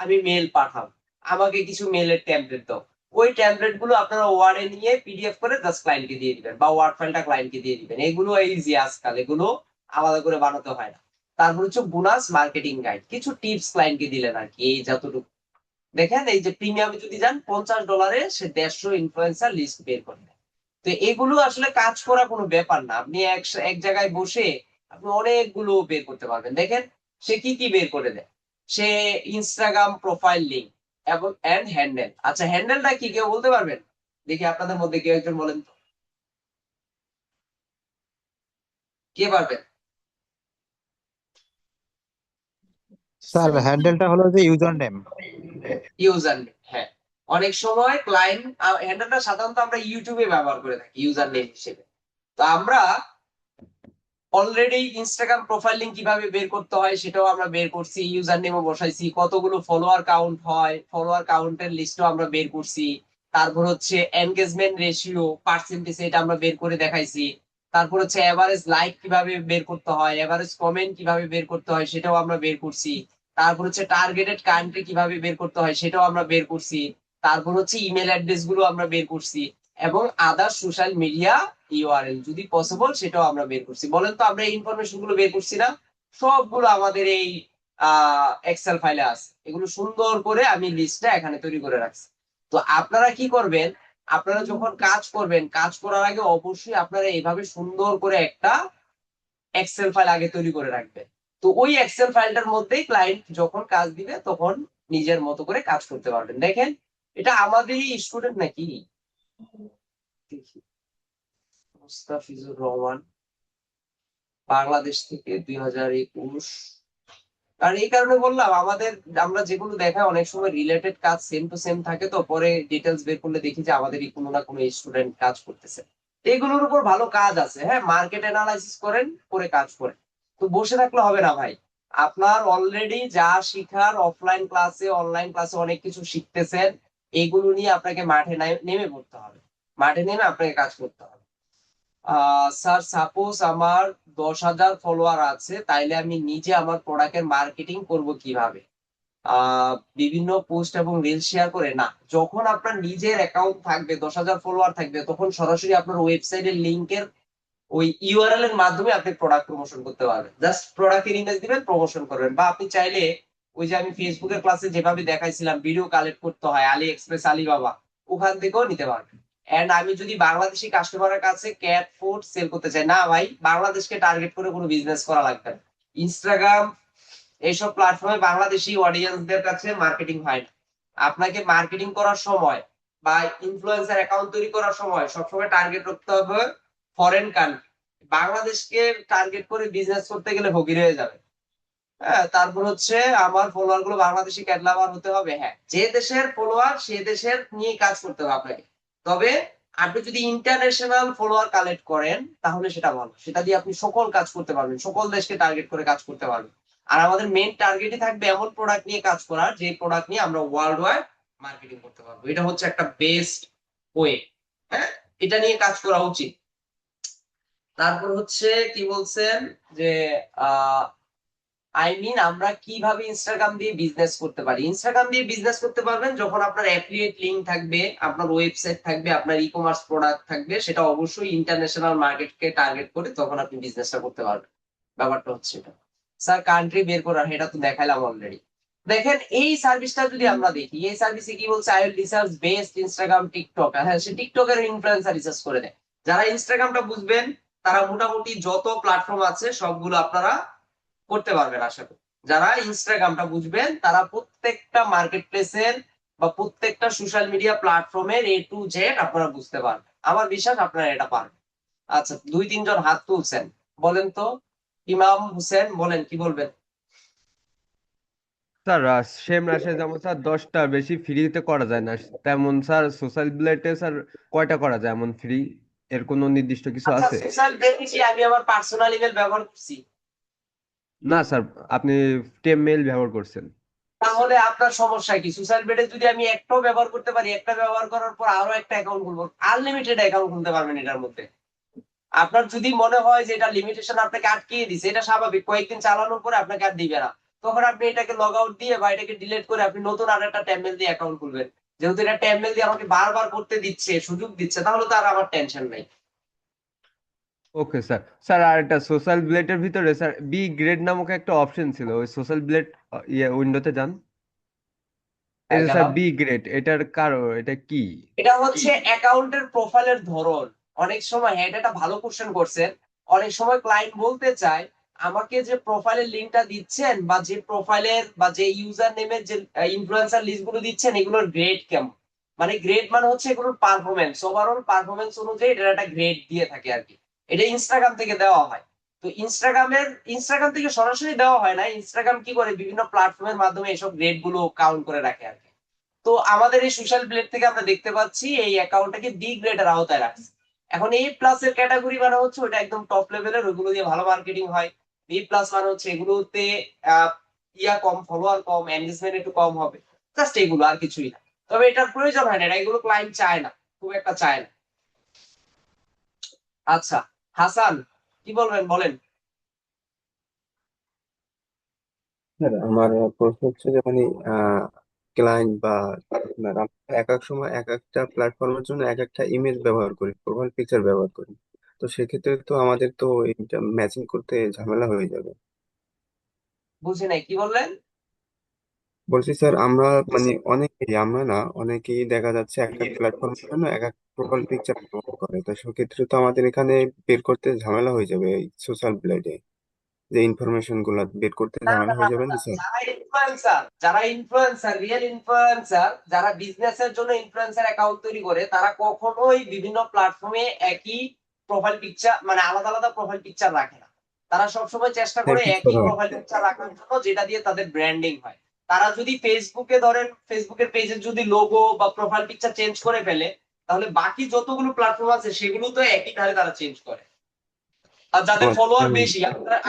Speaker 1: আমি মেল পাঠাবো, আমাকে কিছু মেলের টেমপ্লেট দাও, ওই টেমপ্লেট গুলো আপনারা ওয়ার্ডে নিয়ে পিডিএফ করে জাস্ট ক্লায়েন্টকে দিয়ে দিবেন, বা ওয়ার্ড ফাইলটা ক্লায়েন্টকে দিয়ে দিবেন। এগুলো ইজি আজকাল, এগুলো আলাদা করে বানাতে হয় না। তারপর হচ্ছে বোনাস মার্কেটিং গাইড, কিছু টিপস ক্লায়েন্টকে দিলেন আর কি, এই যতটুকু। দেখেন, এই যে প্রিমিয়ামে যদি যান, $50 সে 150 ইনফ্লুয়েন্সার লিস্ট বের করে দেয়। তো এগুলো আসলে কাজ করা কোনো ব্যাপার না, আপনি এক জায়গায় বসে আপনি অনেকগুলো বের করতে পারবেন। দেখেন, সে কি কি বের করে দেয়। সে ইনস্টাগ্রাম প্রোফাইল লিঙ্ক এবং হ্যান্ডেল। আচ্ছা, হ্যান্ডেলটা কি কেউ বলতে পারবেন? দেখি আপনাদের মধ্যে কেউ একজন বলেন তো। কে পারবেন?
Speaker 2: স্যার হ্যান্ডেলটা হলো যে ইউজার নেম।
Speaker 1: ইউজার নেম, হ্যাঁ। অনেক সময় ক্লায়েন্ট হ্যান্ডেলটা সাধারণত আমরা ইউটিউবে ব্যবহার করে থাকি ইউজার নেম হিসেবে। তো আমরা অলরেডি ইনস্টাগ্রাম প্রোফাইল লিংক কিভাবে বের করতে হয় সেটাও আমরা বের করছি, ইউজার নেমও বসাইছি, কতগুলো ফলোয়ার কাউন্ট হয় ফলোয়ার কাউন্টের লিস্টও আমরা বের করছি। তারপর হচ্ছে এনগেজমেন্ট রেশিও পার্সেন্টেজ এটা আমরা বের করে দেখাইছি। তারপর হচ্ছে এভারেজ লাইক কিভাবে বের করতে হয়, এভারেজ কমেন্ট কিভাবে বের করতে হয় সেটাও আমরা বের করছি। তারপর হচ্ছে টার্গেটেড কান্ট্রি কিভাবে বের করতে হয় সেটাও আমরা বের করছি। তারপর হচ্ছে ইমেল অ্যাড্রেস গুলো আমরা বের করছি, এবং আদার সোশ্যাল মিডিয়া ইউআরএল যদি পসিবল সেটাও আমরা বের করছি। বলেন তো আমরা এই ইনফরমেশন গুলো বের করছি না? সবগুলো আমাদের এই এক্সেল ফাইলে আছে, এগুলো সুন্দর করে আমি লিস্টটা এখানে তৈরি করে রাখছি। তো আপনারা কি করবেন, আপনারা যখন কাজ করবেন কাজ করার আগে অবশ্যই আপনারা এইভাবে সুন্দর করে একটা এক্সেল ফাইল আগে তৈরি করে রাখবেন। তো ওই এক্সেল ফাইলটার মধ্যেই ক্লায়েন্ট যখন কাজ দিবে তখন নিজের মতো করে কাজ করতে পারবেন। দেখেন এটা আমাদেরই স্টুডেন্ট নাকি, দেখি, মুস্তাফিজুর রহমান, বাংলাদেশ থেকে 2021। আর এই কারণে বললাম আমাদের, আমরা যেগুলো দেখায় অনেক সময় রিলেটেড কাজ সেম টু সেম থাকে, তো পরে ডিটেলস বের করলে দেখি যে আমাদেরই কোনো না কোনো স্টুডেন্ট কাজ করতেছে। এগুলোর উপর ভালো কাজ আছে, হ্যাঁ, মার্কেট অ্যানালাইসিস করেন করে কাজ করেন। তো বসে থাকলে হবে না ভাই। আপনার অলরেডি যা শিখার অফলাইন ক্লাসে অনলাইন ক্লাসে অনেক কিছু শিখতেছেন, এগুলো নিয়ে আপনাকে মাঠে নেমে পড়তে হবে, মাঠে নেমে আপনাকে কাজ করতে হবে। স্যার সাপোজ আমার 10,000 ফলোয়ার আছে, তাইলে আমি নিজে আমার প্রোডাক্টের মার্কেটিং করব কিভাবে? বিভিন্ন পোস্ট এবং রিল শেয়ার করে না, যখন আপনার নিজের অ্যাকাউন্ট থাকবে 10,000 ফলোয়ার থাকবে তখন সরাসরি আপনার ওয়েবসাইটের লিংকের ওই ইউআরএল এর মাধ্যমে আপনি প্রোডাক্ট প্রমোশন করতে পারবেন। জাস্ট প্রোডাক্টের ইমেজ দিবেন, প্রমোশন করবেন। বা আপনি চাইলে ওই যে আমি ফেসবুকের ক্লাসে যেভাবে দেখাইছিলাম ভিডিও কালেক্ট করতে হয় আলি এক্সপ্রেস আলিবাবা, ওখান থেকেও নিতে পারবেন। এন্ড আমি যদি বাংলাদেশি কাস্টমারের কাছে ক্যাট ফুড সেল করতে চাই, না ভাই বাংলাদেশকে টার্গেট করে কোনো বিজনেস করা লাগবে না। ইনস্টাগ্রাম এইসব প্ল্যাটফর্মে বাংলাদেশি অডিয়েন্সদের কাছে মার্কেটিং হয় না। আপনাকে মার্কেটিং করার সময় বা ইনফ্লুয়েন্সার অ্যাকাউন্ট তৈরি করার সময় সবসময় টার্গেট রাখতে হবে ফরেন কান্ট্রি। বাংলাদেশকে টার্গেট করে বিজনেস করতে গেলে ফকির হয়ে যাবে। হ্যাঁ, তারপর হচ্ছে আমার ফলোয়ার গুলো বাংলাদেশি ক্যাটলাভার হতে হবে, হ্যাঁ, যে দেশের ফলোয়ার সে দেশের নিয়ে কাজ করতে হবে আপনাকে। তবে আপনি যদি ইন্টারন্যাশনাল ফলোয়ার কালেক্ট করেন তাহলে সেটা ভালো, সেটা দিয়ে আপনি সকল কাজ করতে পারবেন, সকল দেশকে টার্গেট করে কাজ করতে পারবেন। আর আমাদের মেইন টার্গেটই থাকবে এমন প্রোডাক্ট নিয়ে কাজ করার যে প্রোডাক্ট নিয়ে আমরা ওয়ার্ল্ড ওয়াইড মার্কেটিং করতে পারবো। এটা হচ্ছে একটা বেস্ট ওয়ে। হ্যাঁ, এটা নিয়ে কাজ করা উচিত। তারপর হচ্ছে কি বলছেন যে আমরা কিভাবে ইনস্টাগ্রাম দিয়ে বিজনেস করতে পারি? ইনস্টাগ্রাম দিয়ে বিজনেস করতে পারবেন যখন আপনার অ্যাফিলিয়েট লিংক থাকবে, আপনার ওয়েবসাইট থাকবে, আপনার ই কমার্স প্রোডাক্ট থাকবে, সেটা অবশ্যই ইন্টারন্যাশনাল মার্কেটকে টার্গেট করে তখন আপনি বিজনেসটা করতে পারবেন। ব্যাপারটা হচ্ছে এটা। স্যার কান্ট্রি বের করার এটা তো দেখাইলাম অলরেডি। দেখেন এই সার্ভিসটা যদি আমরা দেখি, এই সার্ভিসে কি বলছে, I will research best Instagram TikTok. হ্যাঁ, সে টিকটকের ইনফ্লুয়েন্সার রিসার্চ করে দেয়। যারা ইনস্টাগ্রামটা বুঝবেন তারা মোটামুটি যত প্ল্যাটফর্ম আছে সবগুলো আপনারা করতে পারবেন আশা করি। যারা ইনস্টাগ্রামটা বুঝবেন তারা প্রত্যেকটা মার্কেট প্লেসের বা প্রত্যেকটা সোশ্যাল মিডিয়া প্ল্যাটফর্মের এ টু জেড আপনারা বুঝতে পারবেন, আমার বিশ্বাস আপনারা এটা পারবেন। আচ্ছা, 2-3 জন হাত তুলছেন, বলেন তো। ইমাম হোসেন, বলেন কি বলবেন?
Speaker 3: স্যার সেম রাশে যেমন স্যার 10টার বেশি ফ্রিতে করা যায় না, তেমন স্যার সোশ্যাল প্লেটে স্যার কয়টা করা যায় এমন ফ্রি? এর কোনো নির্দিষ্ট কিছু
Speaker 1: আচ্ছা,
Speaker 3: আছে?
Speaker 1: সোশ্যাল দেখেছি, আমি আমার পার্সোনাল ইমেল ব্যবহার করছি।
Speaker 3: না স্যার, আপনি টেম মেইল ব্যবহার করছেন।
Speaker 1: তাহলে আপনার সমস্যা কি? সোশ্যাল মিডিয়া যদি আমি একটাও ব্যবহার করতে পারি, একটা ব্যবহার করার পর আরো একটা অ্যাকাউন্ট খুলবো, আনলিমিটেড অ্যাকাউন্ট খুলতে পারবেন এটার মধ্যে। আপনার যদি মনে হয় যে এটা লিমিটেশন আপনাকে আটকিয়ে দিছে, এটা স্বাভাবিক, কয়েকদিন চালানোর পরে আপনাকে আর দিবে না। তখন আপনি এটাকে লগ আউট দিয়ে বা এটাকে ডিলিট করে আপনি নতুন আর একটা ট্যাম্বেল দিয়ে অ্যাকাউন্ট খুলবেন। যেহেতু এটা ট্যাম্বেল দিয়ে আমাকে বারবার করতে দিচ্ছে, সুযোগ দিচ্ছে, তাহলে তো আর আমার টেনশন নাই।
Speaker 3: Okay sir. স্যার আর একটা সোশ্যাল ব্লেডের ভিতরে স্যার বি গ্রেড নামক একটা অপশন ছিল, ওই সোশ্যাল ব্লেড ইয়ে উইন্ডোতে যান। এই
Speaker 1: হ্যাঁ,
Speaker 3: যে স্যার
Speaker 1: গেলাম।
Speaker 3: বি গ্রেড, এটার কারণ এটা কি?
Speaker 1: এটা হচ্ছে অ্যাকাউন্টের প্রোফাইলের ধরন। অনেক সময়, হ্যাঁ, এটা একটা ভালো কোশ্চেন করছেন। অনেক সময় ক্লায়েন্ট বলতে চায় আমাকে যে প্রোফাইলের লিঙ্কটা দিচ্ছেন বা যে প্রোফাইলের বা যে ইউজার নেমের যে ইনফ্লুয়েন্সার লিস্ট গুলো দিচ্ছেন এগুলোর গ্রেড কেমন। মানে গ্রেড মানে হচ্ছে এগুলোর পারফরমেন্স, ওভারঅল পারফরমেন্স অনুযায়ী এটা একটা গ্রেড দিয়ে থাকে আর কি। এটা ইনস্টাগ্রাম থেকে দেওয়া হয়। তো ইনস্টাগ্রাম থেকে সরাসরি দেওয়া হয় না, ইনস্টাগ্রাম কি করে বিভিন্ন প্ল্যাটফর্মের মাধ্যমে এসব গ্রেড গুলো কাউন্ট করে রাখে আর কি। তো আমাদের এই সোশ্যাল ব্লেড থেকে আমরা দেখতে পাচ্ছি এই অ্যাকাউন্টটাকে বি গ্রেডের আওতায় রাখছে। এখন এ প্লাস এর ক্যাটাগরি মানে হচ্ছে ওটা একদম টপ লেভেলের, ওইগুলো দিয়ে ভালো মার্কেটিং হয়। বি প্লাস মানে হচ্ছে এগুলোতে আহ, কম, ফলোয়ার কম, এনগেজমেন্ট একটু কম হবে, জাস্ট এগুলো আর কিছুই না। তবে এটার প্রয়োজন হয় না, এটা এগুলো ক্লায়েন্ট চায় না, খুব একটা চায় না। আচ্ছা, হাসান কি বলবেন বলেন।
Speaker 4: স্যার আমার প্রশ্ন হচ্ছে যে মানে ক্লায়েন্ট বা আপনার আমরা এক এক সময় এক একটা প্ল্যাটফর্মের জন্য এক একটা ইমেজ ব্যবহার করি, প্রোফাইল পিকচার ব্যবহার করি। তো সেক্ষেত্রে তো আমাদের তো এটা ম্যাচিং করতে ঝামেলা হয়ে যাবে।
Speaker 1: বুঝি নাই, কি বললেন?
Speaker 4: বলছি স্যার, আমরা মানে আমরা না অনেকেই দেখা যাচ্ছে এক এক প্ল্যাটফর্মের জন্য এক এক প্রোফাইল পিকচার ব্যবহার করে। তো সেক্ষেত্রে তো আমাদের এখানে বের করতে ঝামেলা হয়ে যাবে, এই সোশ্যাল ব্লেডে যে ইনফরমেশন গুলা বের করতে
Speaker 1: না না
Speaker 4: ঝামেলা
Speaker 1: না
Speaker 4: হয়ে যাবে
Speaker 1: না,
Speaker 4: না স্যার?
Speaker 1: যারা ইনফ্লুয়েন্সার রিয়েল ইনফ্লুয়েন্সার, যারা বিজনেসের জন্য ইনফ্লুয়েন্সার অ্যাকাউন্ট তৈরি করে, তারা কখনোই বিভিন্ন প্ল্যাটফর্মে একই প্রোফাইল পিকচার মানে আলাদা আলাদা প্রোফাইল পিকচার রাখে না। তারা সবসময় চেষ্টা
Speaker 4: হ্যাঁ,
Speaker 1: করে
Speaker 4: ঠিক
Speaker 1: একই
Speaker 4: কথা।
Speaker 1: প্রোফাইল পিকচার রাখার জন্য, যেটা দিয়ে তাদের ব্র্যান্ডিং হয়। তারা যদি ফেসবুকে ধরেন ফেসবুকের পেজের যদি লোগো বা প্রোফাইল পিকচার চেঞ্জ করে ফেলে, তাহলে বাকি যতগুলো প্ল্যাটফর্ম আছে সেগুলো তো একই ধারে তারা চেঞ্জ করে। আর
Speaker 4: ও
Speaker 1: যাদের
Speaker 4: আচ্ছা।
Speaker 1: ফলোয়ার বেশি,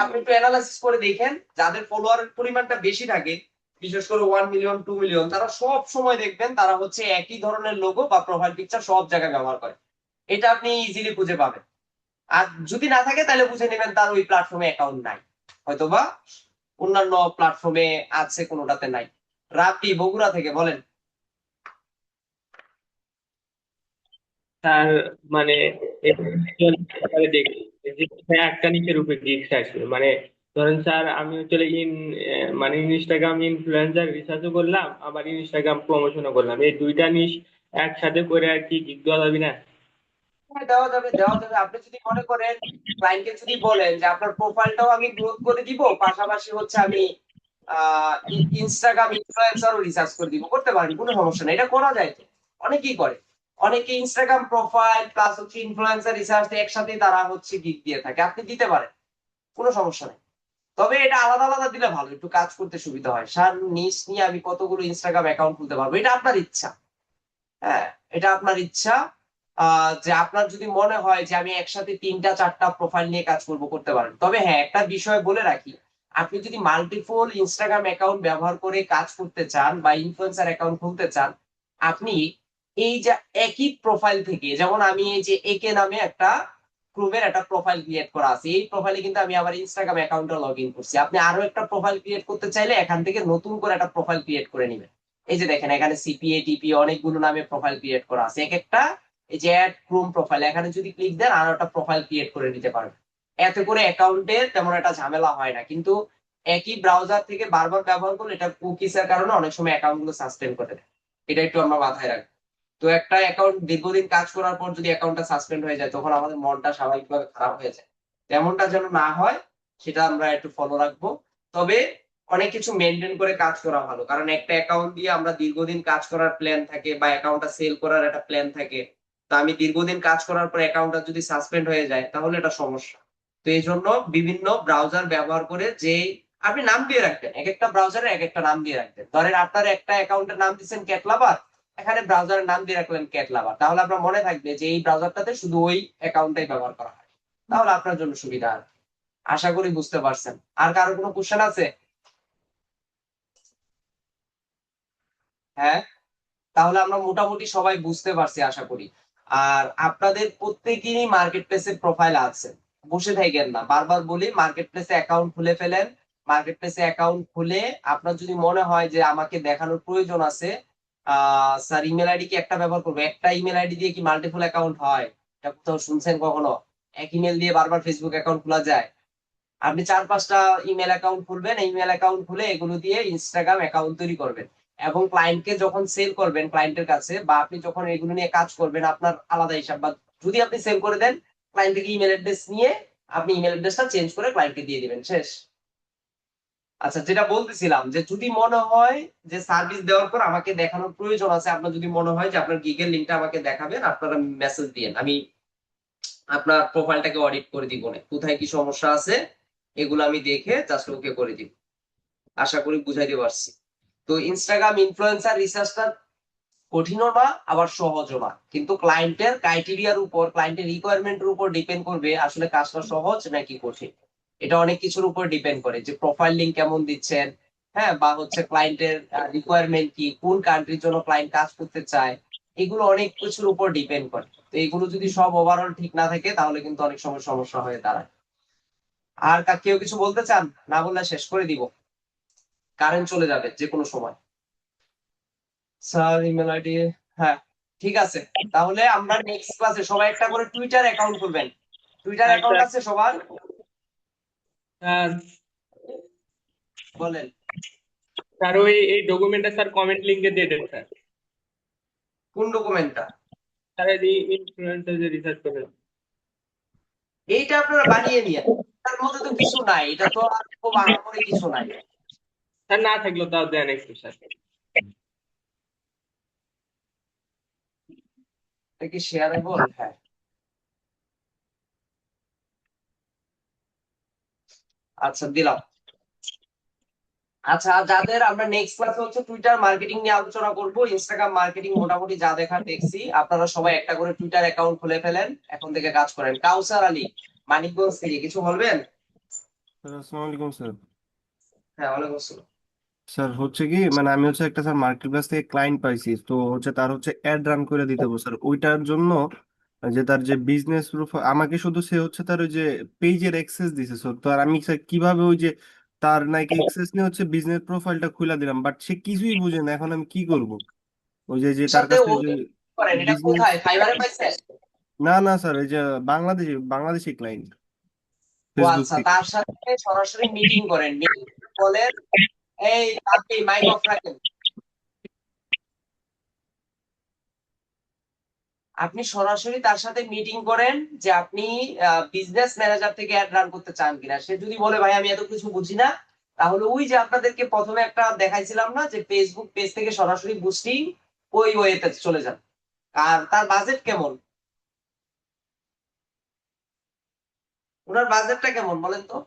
Speaker 1: আপনি একটু অ্যানালাইসিস করে দেখেন, যাদের ফলোয়ারের পরিমাণটা বেশি থাকে, বিশেষ করে 1 মিলিয়ন 2 মিলিয়ন, তারা সব সময় দেখবেন তারা হচ্ছে একই ধরনের লোগো বা প্রোফাইল পিকচার সব জায়গায় ব্যবহার করে। এটা আপনি ইজিলি খুঁজে পাবেন। আর যদি না থাকে তাহলে বুঝে নেবেন তার ওই প্ল্যাটফর্মে অ্যাকাউন্ট নাই, হয়তোবা অন্যান্য প্ল্যাটফর্মে আছে, কোনোটাতে নাই। রাপি বগুড়া থেকে বলেন।
Speaker 5: তার মানে এবারে দেখি যে একটা নিচের উপরে গিগস আসবে মানে ধরেন স্যার আমি হচ্ছে মানে ইনস্টাগ্রাম ইনফ্লুয়েন্সার রিসার্চও করলাম আবার ইনস্টাগ্রাম প্রমোশনও করলাম, এই দুইটা নিশ একসাথে করে আর কি গিগ দেওয়া যাবে না?
Speaker 1: হ্যাঁ, দেওয়া যাবে, দেওয়া যাবে। আপনি যদি মনে করেন, ক্লায়েন্টকে যদি বলেন যে আপনার প্রোফাইলটাও আমি গ্রোথ করে দিব, পাশাপাশি হচ্ছে আমি ইনস্টাগ্রাম ইনফ্লুয়েন্সারও রিসার্চ করে দিব, করতে পারেন, কোনো সমস্যা নেই, এটা করা যায় তো। অনেকেই করে, অনেকে ইনস্টাগ্রাম প্রোফাইল প্লাস হচ্ছে ইনফ্লুয়েন্সার রিসার্চ একসাথে তারা হচ্ছে গিগ দিয়ে থাকে, আপনি দিতে পারেন, কোনো সমস্যা নেই। তবে এটা আলাদা আলাদা দিলে ভালো, একটু কাজ করতে সুবিধা হয়। সার নিশ নিয়ে আমি কতগুলো ইনস্টাগ্রাম অ্যাকাউন্ট খুলতে পারবো, এটা আপনার ইচ্ছা। হ্যাঁ, এটা আপনার ইচ্ছা। যে আপনার যদি মনে হয় যে আমি একসাথে 3টা 4টা প্রোফাইল নিয়ে কাজ করব, করতে পারেন। তবে হ্যাঁ, একটা বিষয় বলে রাখি, আপনি যদি মাল্টিপল ইনস্টাগ্রাম অ্যাকাউন্ট ব্যবহার করে কাজ করতে চান বা ইনফ্লুয়েন্সার অ্যাকাউন্ট খুলতে চান, আপনি এই যে একই প্রোফাইল থেকে, যেমন আমি এই যে একে নামে একটা ক্রুমের একটা প্রোফাইল ক্রিয়েট করা আছে, এই প্রোফাইলে কিন্তু আমি আবার ইনস্টাগ্রাম অ্যাকাউন্টটা লগ ইন করছি। আপনি আরো একটা প্রোফাইল ক্রিয়েট করতে চাইলে এখান থেকে নতুন করে একটা প্রোফাইল ক্রিয়েট করে নেবেন। এই যে দেখেন এখানে সিপিএ টিপি অনেকগুলো নামে প্রোফাইল ক্রিয়েট করা আছে, এক একটা এই যে অ্যাড ক্রোম প্রোফাইল, এখানে যদি ক্লিক দেন আরো একটা প্রোফাইল ক্রিয়েট করে নিতে পারবেন। এতে করে অ্যাকাউন্টে তেমন একটা ঝামেলা হয় না, কিন্তু একই ব্রাউজার থেকে বারবার ব্যবহার করলে এটা কুকিজ এর কারণে অনেক সময় অ্যাকাউন্ট গুলো সাসপেন্ড করে দেয়। এটা একটু আমরা মাথায় রাখবো। তো একটা অ্যাকাউন্ট দীর্ঘদিন কাজ করার পর যদি অ্যাকাউন্টটা সাসপেন্ড হয়ে যায়, তখন আমাদের মনটা স্বাভাবিকভাবে খারাপ হয়ে যায়। তেমনটা যেন না হয়, সেটা আমরা একটু ফলো রাখবো। তবে অনেক কিছু মেনটেন করে কাজ করা ভালো, কারণ একটা অ্যাকাউন্ট দিয়ে আমরা দীর্ঘদিন কাজ করার প্ল্যান থাকে বা অ্যাকাউন্টটা সেল করার একটা প্ল্যান থাকে। তো আমি দীর্ঘদিন কাজ করার পর অ্যাকাউন্টটা যদি সাসপেন্ড হয়ে যায় তাহলে এটা সমস্যা। তো এই জন্য বিভিন্ন ব্রাউজার ব্যবহার করে যে আপনি নাম দিয়ে রাখবেন, এক একটা ব্রাউজারে এক একটা নাম দিয়ে রাখবেন। ধরেন আপনার একটা অ্যাকাউন্টের নাম দিচ্ছেন ক্যাটলাবার, এখানে ব্রাউজারের নাম দিয়ে রাখলেন ক্যাটলাবার, তাহলে আপনার মনে থাকবে যে এই ব্রাউজারটাতে শুধু ওই অ্যাকাউন্টটাই ব্যবহার করা হয়। তাহলে আপনার জন্য সুবিধা আর কি। আশা করি বুঝতে পারছেন। আর কারো কোনো কোশ্চেন আছে? হ্যাঁ, তাহলে আমরা মোটামুটি সবাই বুঝতে পারছি আশা করি। আর আপনাদের প্রত্যেকেরই মার্কেট প্লেসে প্রোফাইল আছে, বসে থাকেন না, বারবার বলি মার্কেট প্লেসে অ্যাকাউন্ট খুলে ফেলেন। মার্কেট প্লেসে অ্যাকাউন্ট খুলে আপনার যদি মনে হয় যে আমাকে দেখানোর প্রয়োজন আছে, স্যার ইমেল আইডি কি একটা ব্যবহার করবো, একটা ইমেল আইডি দিয়ে কি মাল্টিপল অ্যাকাউন্ট হয়? এটা কোথাও শুনছেন কখনো? এক ইমেল দিয়ে বারবার ফেসবুক অ্যাকাউন্ট খোলা যায়? আপনি 4-5টা ইমেল অ্যাকাউন্ট খুলবেন, ইমেল অ্যাকাউন্ট খুলে এগুলো দিয়ে ইনস্টাগ্রাম অ্যাকাউন্ট তৈরি করবেন। এবং ক্লায়েন্টকে যখন সেল করবেন ক্লায়েন্টের কাছে, বা আপনি যখন এগুলো নিয়ে কাজ করবেন, আপনার আলাদা হিসাব, বা যদি আপনি সেল করে দেন, ক্লায়েন্ট থেকে ইমেল অ্যাড্রেস নিয়ে আপনি ইমেল অ্যাড্রেসটা চেঞ্জ করে ক্লায়েন্টকে দিয়ে দিবেন, শেষ। আচ্ছা, যেটা বলতেছিলাম যে যদি মনে হয় যে সার্ভিস দেওয়ার পর আমাকে দেখানোর প্রয়োজন আছে, আপনার যদি মনে হয় যে আপনার গিগের লিঙ্কটা আমাকে দেখাবেন, আপনারা মেসেজ দিয়েন, আমি আপনার প্রোফাইলটাকে অডিট করে দিব না, কোথায় কি সমস্যা আছে এগুলো আমি দেখে জাস্ট ওকে করে দিব। আশা করি বুঝাইতে পারছি। তো ইনস্টাগ্রাম ইনফ্লুয়েন্সার রিসার্চটা কঠিনও না আবার সহজও না, কিন্তু ক্লায়েন্টের ক্রাইটেরিয়ার উপর, ক্লায়েন্টের রিকোয়ারমেন্টের উপর ডিপেন্ড করবে আসলে কাজটা সহজ নাকি কঠিন। এটা অনেক কিছুর উপর ডিপেন্ড করে, যে প্রোফাইল লিঙ্ক কেমন দিচ্ছেন, হ্যাঁ, বা হচ্ছে ক্লায়েন্টের রিকোয়ারমেন্ট কি, কোন কান্ট্রির জন্য ক্লায়েন্ট কাজ করতে চায়, এগুলো অনেক কিছুর উপর ডিপেন্ড করে। তো এগুলো যদি সব ওভারঅল ঠিক না থাকে তাহলে কিন্তু অনেক সময় সমস্যা হয়ে দাঁড়ায়। আর কেউ কিছু বলতে চান? না বললে শেষ করে দিব, কারেন্ট চলে যাবে যে কোনো সময়। স্যার ইমেল আইডি, হ্যাঁ ঠিক আছে। তাহলে আমরা নেক্সট ক্লাসে সবাই একটা করে টুইটার অ্যাকাউন্ট খুলবেন। টুইটার
Speaker 5: স্যার
Speaker 1: অ্যাকাউন্ট আছে সবার?
Speaker 5: স্যার
Speaker 1: বলেন।
Speaker 5: স্যার ওই এই ডকুমেন্টটা স্যার কমেন্ট লিঙ্কে দিয়ে দেন স্যার।
Speaker 1: কোন ডকুমেন্টটা?
Speaker 5: স্যার এই ইনফ্লুয়েন্সার যে রিসার্চ করেন।
Speaker 1: এইটা আপনারা বানিয়ে নিয়ে, তার মধ্যে তো কিছু নাই, এটা তো আর খুব আহামরি কিছু নাই।
Speaker 5: স্যার না থাকলেও তাও দেন একটু স্যার।
Speaker 1: এটা কি শেয়ারেবল? হ্যাঁ, আচ্ছা দিলাম। আচ্ছা, যাদের আমরা নেক্সট ক্লাসে হচ্ছে টুইটার মার্কেটিং নিয়ে আলোচনা করব, ইনস্টাগ্রাম মার্কেটিং মোটামুটি যা দেখা দেখছি, আপনারা সবাই একটা করে টুইটার অ্যাকাউন্ট খুলে ফেলেন, এখন থেকে কাজ করেন। কাউসার আলী, মানিকগঞ্জ থেকে, কিছু বলবেন?
Speaker 6: স্যার আসসালামু আলাইকুম স্যার।
Speaker 1: হ্যাঁ, ওয়ালাইকুম আসসালাম।
Speaker 6: স্যার হচ্ছে কি মানে আমি হচ্ছে একটা স্যার মার্কেট প্লেস থেকে ক্লায়েন্ট পাইছি, তো হচ্ছে তার হচ্ছে অ্যাড রান করে দিতে হবে স্যার। ওইটার জন্য যে তার যে বিজনেস প্রুফ আমাকে শুধু সে হচ্ছে তার ওই যে পেজের অ্যাক্সেস দিছে স্যার। তো আর আমি স্যার কিভাবে ওই যে তার নাকি অ্যাক্সেস নিয়ে হচ্ছে বিজনেস প্রোফাইলটা খুলে দিলাম, বাট সে কিছুই বুঝে না। এখন আমি কি করব? ওই যে যে
Speaker 1: এর
Speaker 6: তার
Speaker 1: সাথে
Speaker 6: কাছ
Speaker 1: ও
Speaker 6: থেকে যে
Speaker 1: করেন, এটা
Speaker 6: বিজনেস,
Speaker 1: কোথায়, ফাইবারে পাইছেন?
Speaker 6: না না স্যার, এই যে বাংলাদেশি ক্লায়েন্ট,
Speaker 1: ও
Speaker 6: ফেসবুক
Speaker 1: আচ্ছা,
Speaker 6: থেকে।
Speaker 1: তার সাথে সরাসরি মিটিং করেন, বলেন এই আপনি মাইক অফ রাখেন। আপনি সরাসরি তার সাথে মিটিং করেন যে আপনি বিজনেস ম্যানেজার থেকে অ্যাড রান করতে চান কিনা। সে যদি বলে ভাই আমি এত কিছু বুঝি না, তাহলে ওই যে আপনাদেরকে প্রথমে একটা দেখাইছিলাম না যে ফেসবুক পেজ থেকে সরাসরি বুস্টিং, ওই ওয়েতে চলে যান। আর তার বাজেট কেমন, ওনার বাজেটটা কেমন বলেন তো?